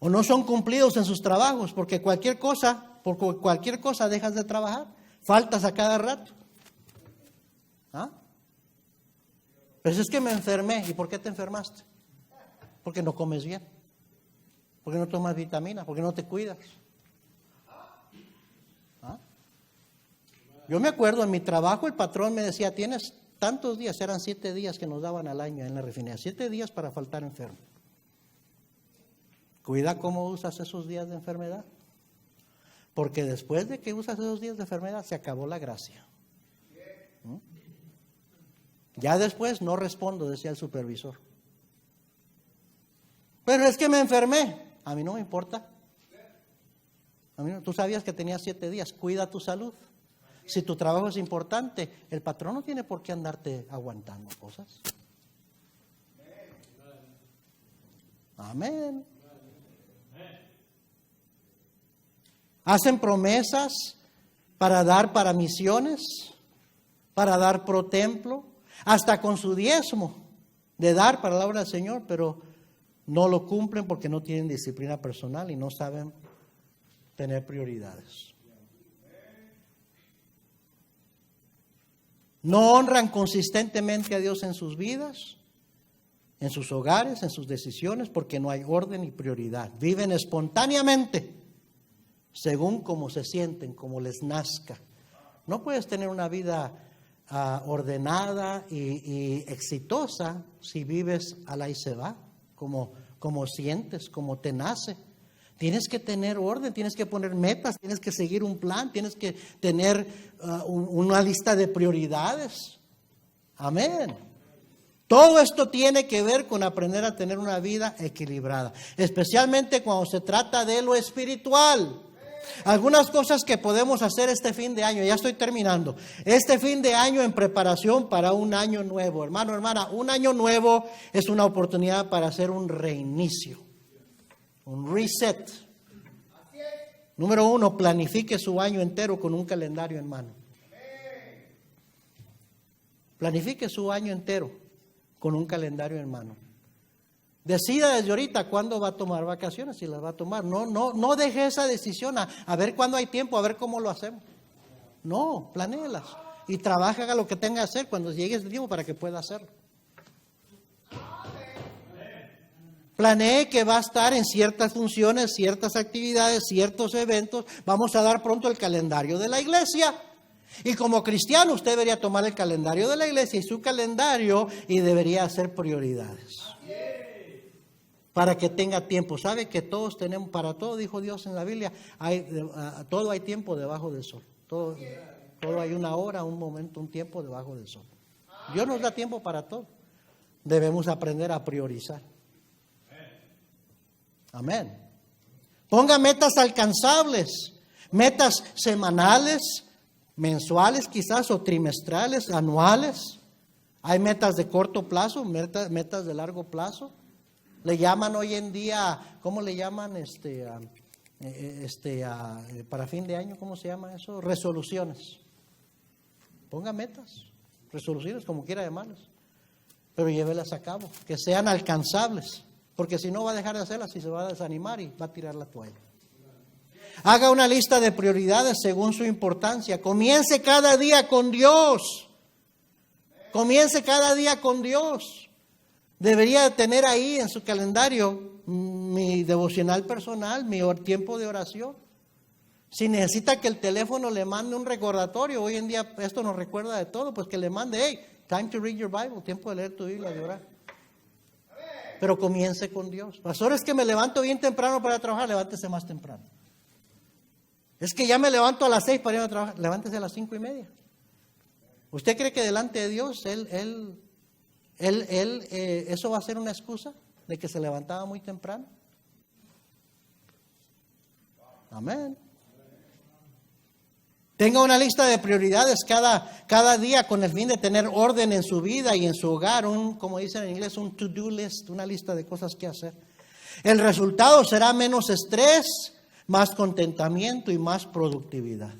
O no son cumplidos en sus trabajos, porque por cualquier cosa dejas de trabajar, faltas a cada rato. ¿Ah? Pues es que me enfermé. ¿Y por qué te enfermaste? Porque no comes bien, porque no tomas vitamina, porque no te cuidas. Yo me acuerdo en mi trabajo el patrón me decía, tienes tantos días, eran 7 días que nos daban al año en la refinería, 7 días para faltar enfermo. Cuida cómo usas esos días de enfermedad, porque después de que usas esos días de enfermedad se acabó la gracia. Ya después no respondo, decía el supervisor. Pero es que me enfermé, a mí no me importa. Tú sabías que tenías 7 días, cuida tu salud. Si tu trabajo es importante, el patrón no tiene por qué andarte aguantando cosas. Amén. Hacen promesas para dar para misiones, para dar pro templo, hasta con su diezmo de dar para la obra del Señor, pero no lo cumplen porque no tienen disciplina personal y no saben tener prioridades. No honran consistentemente a Dios en sus vidas, en sus hogares, en sus decisiones, porque no hay orden y prioridad. Viven espontáneamente, según como se sienten, como les nazca. No puedes tener una vida ordenada y exitosa si vives a la y se va, como sientes, como te nace. Tienes que tener orden, tienes que poner metas, tienes que seguir un plan, tienes que tener una lista de prioridades. Amén. Todo esto tiene que ver con aprender a tener una vida equilibrada, especialmente cuando se trata de lo espiritual. Algunas cosas que podemos hacer este fin de año, ya estoy terminando, este fin de año en preparación para un año nuevo. Hermano, hermana, un año nuevo es una oportunidad para hacer un reinicio. Un reset. Número 1, planifique su año entero con un calendario en mano. Planifique su año entero con un calendario en mano. Decida desde ahorita cuándo va a tomar vacaciones, si las va a tomar. No deje esa decisión a ver cuándo hay tiempo, a ver cómo lo hacemos. No, planéelas y trabaja, haga lo que tenga que hacer cuando llegue ese tiempo para que pueda hacerlo. Planee que va a estar en ciertas funciones, ciertas actividades, ciertos eventos. Vamos a dar pronto el calendario de la iglesia. Y como cristiano usted debería tomar el calendario de la iglesia y su calendario y debería hacer prioridades. Para que tenga tiempo. ¿Sabe que todos tenemos, para todo dijo Dios en la Biblia, todo hay tiempo debajo del sol. Todo hay una hora, un momento, un tiempo debajo del sol. Dios nos da tiempo para todo. Debemos aprender a priorizar. Amén. Ponga metas alcanzables, metas semanales, mensuales quizás o trimestrales, anuales. Hay metas de corto plazo, metas de largo plazo. Le llaman hoy en día, ¿cómo le llaman? Para fin de año, ¿cómo se llama eso? Resoluciones. Ponga metas, resoluciones, como quiera llamarlas, pero llévelas a cabo, que sean alcanzables, porque si no va a dejar de hacerlas y se va a desanimar y va a tirar la toalla. Haga una lista de prioridades según su importancia. Comience cada día con Dios. Comience cada día con Dios. Debería tener ahí en su calendario mi devocional personal, mi tiempo de oración. Si necesita que el teléfono le mande un recordatorio, hoy en día esto nos recuerda de todo, pues que le mande, hey, time to read your Bible, tiempo de leer tu Biblia, de orar. Pero comience con Dios. Pastor, es que me levanto bien temprano para trabajar, levántese más temprano. Es que ya me levanto a las 6 para ir a trabajar, levántese a las 5:30. ¿Usted cree que delante de Dios eso va a ser una excusa de que se levantaba muy temprano? Amén. Tenga una lista de prioridades cada día con el fin de tener orden en su vida y en su hogar, como dicen en inglés, un to-do list, una lista de cosas que hacer. El resultado será menos estrés, más contentamiento y más productividad.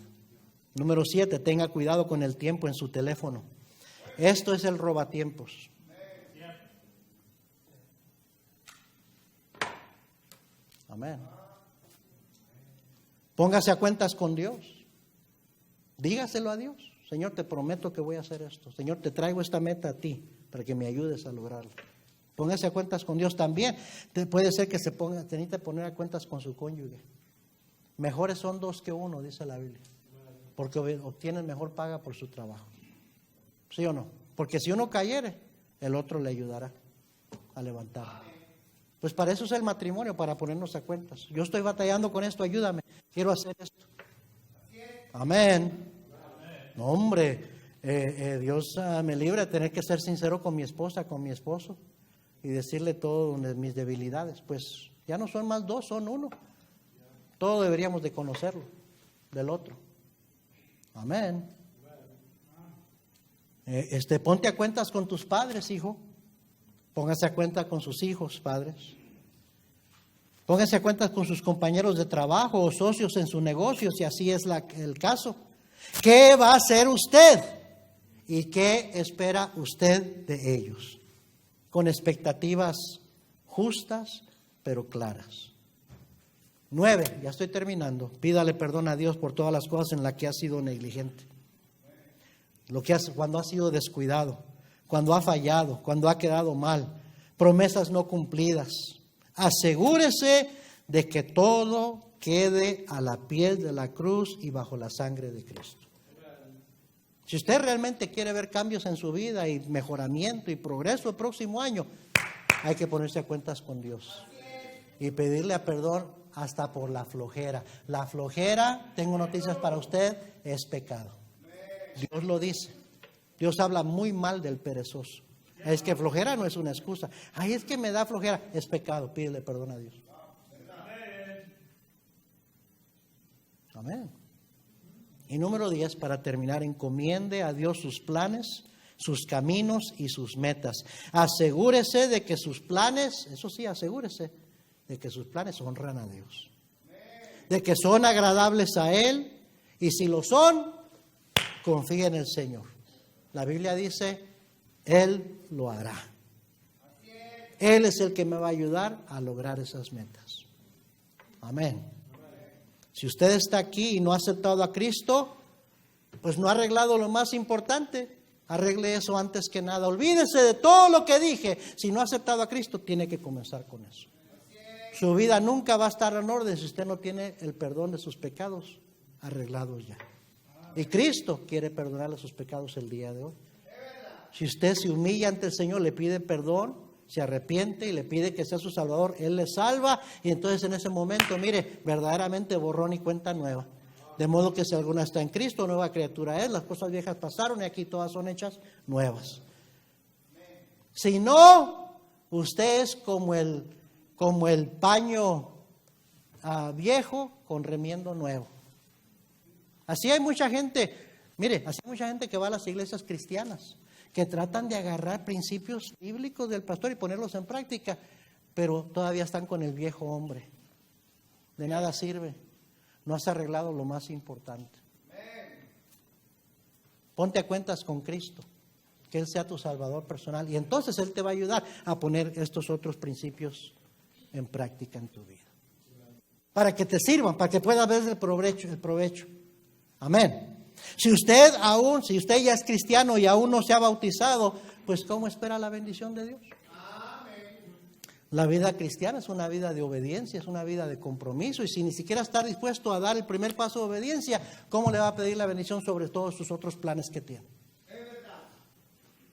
Número 7, tenga cuidado con el tiempo en su teléfono. Esto es el robatiempos. Amén. Póngase a cuentas con Dios. Dígaselo a Dios. Señor, te prometo que voy a hacer esto. Señor, te traigo esta meta a ti para que me ayudes a lograrlo. Póngase a cuentas con Dios también. Puede ser que se necesite poner a cuentas con su cónyuge. Mejores son 2 que 1, dice la Biblia. Porque obtienen mejor paga por su trabajo. ¿Sí o no? Porque si uno cayere, el otro le ayudará a levantar. Pues para eso es el matrimonio, para ponernos a cuentas. Yo estoy batallando con esto, ayúdame. Quiero hacer esto. Amén. No, hombre, Dios me libre de tener que ser sincero con mi esposa, con mi esposo y decirle todas mis debilidades. Pues ya no son más 2, son 1. Todos deberíamos de conocerlo del otro. Amén. Ponte a cuentas con tus padres, hijo. Póngase a cuenta con sus hijos, padres. Póngase a cuenta con sus compañeros de trabajo o socios en su negocio, si así es el caso. ¿Qué va a hacer usted? ¿Y qué espera usted de ellos? Con expectativas justas, pero claras. 9, ya estoy terminando. Pídale perdón a Dios por todas las cosas en las que ha sido negligente. Cuando ha sido descuidado, cuando ha fallado, cuando ha quedado mal, promesas no cumplidas. Asegúrese de que todo quede a la piel de la cruz y bajo la sangre de Cristo. Si usted realmente quiere ver cambios en su vida y mejoramiento y progreso el próximo año, hay que ponerse a cuentas con Dios y pedirle perdón hasta por la flojera. La flojera, tengo noticias para usted, es pecado. Dios lo dice. Dios habla muy mal del perezoso. Es que flojera no es una excusa. Ay, es que me da flojera. Es pecado. Pídele perdón a Dios. Amén. Y número 10, para terminar, encomiende a Dios sus planes, sus caminos y sus metas. Asegúrese de que sus planes, eso sí, asegúrese de que sus planes honran a Dios. De que son agradables a Él. Y si lo son, confíe en el Señor. La Biblia dice, Él lo hará. Él es el que me va a ayudar a lograr esas metas. Amén. Si usted está aquí y no ha aceptado a Cristo, pues no ha arreglado lo más importante. Arregle eso antes que nada. Olvídese de todo lo que dije. Si no ha aceptado a Cristo, tiene que comenzar con eso. Su vida nunca va a estar en orden si usted no tiene el perdón de sus pecados arreglados ya. Y Cristo quiere perdonarle sus pecados el día de hoy. Si usted se humilla ante el Señor, le pide perdón, se arrepiente y le pide que sea su Salvador, Él le salva. Y entonces en ese momento, mire, verdaderamente borrón y cuenta nueva. De modo que si alguna está en Cristo, nueva criatura es. Las cosas viejas pasaron y aquí todas son hechas nuevas. Si no, usted es como el paño viejo con remiendo nuevo. Así hay mucha gente, mire, así hay mucha gente que va a las iglesias cristianas, que tratan de agarrar principios bíblicos del pastor y ponerlos en práctica. pero todavía están con el viejo hombre. De nada sirve. No has arreglado lo más importante. Ponte a cuentas con Cristo, que Él sea tu Salvador personal, y entonces Él te va a ayudar a poner estos otros principios en práctica en tu vida, para que te sirvan, para que puedas ver el provecho. Amén. Si usted ya es cristiano y aún no se ha bautizado, pues ¿cómo espera la bendición de Dios? La vida cristiana es una vida de obediencia, es una vida de compromiso, y si ni siquiera está dispuesto a dar el primer paso de obediencia, ¿cómo le va a pedir la bendición sobre todos sus otros planes que tiene?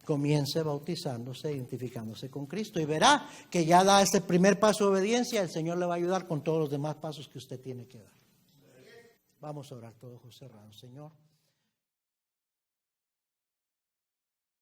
Comience bautizándose, identificándose con Cristo, y verá que ya da ese primer paso de obediencia, el Señor le va a ayudar con todos los demás pasos que usted tiene que dar. Vamos a orar todos ojos cerrados. Señor.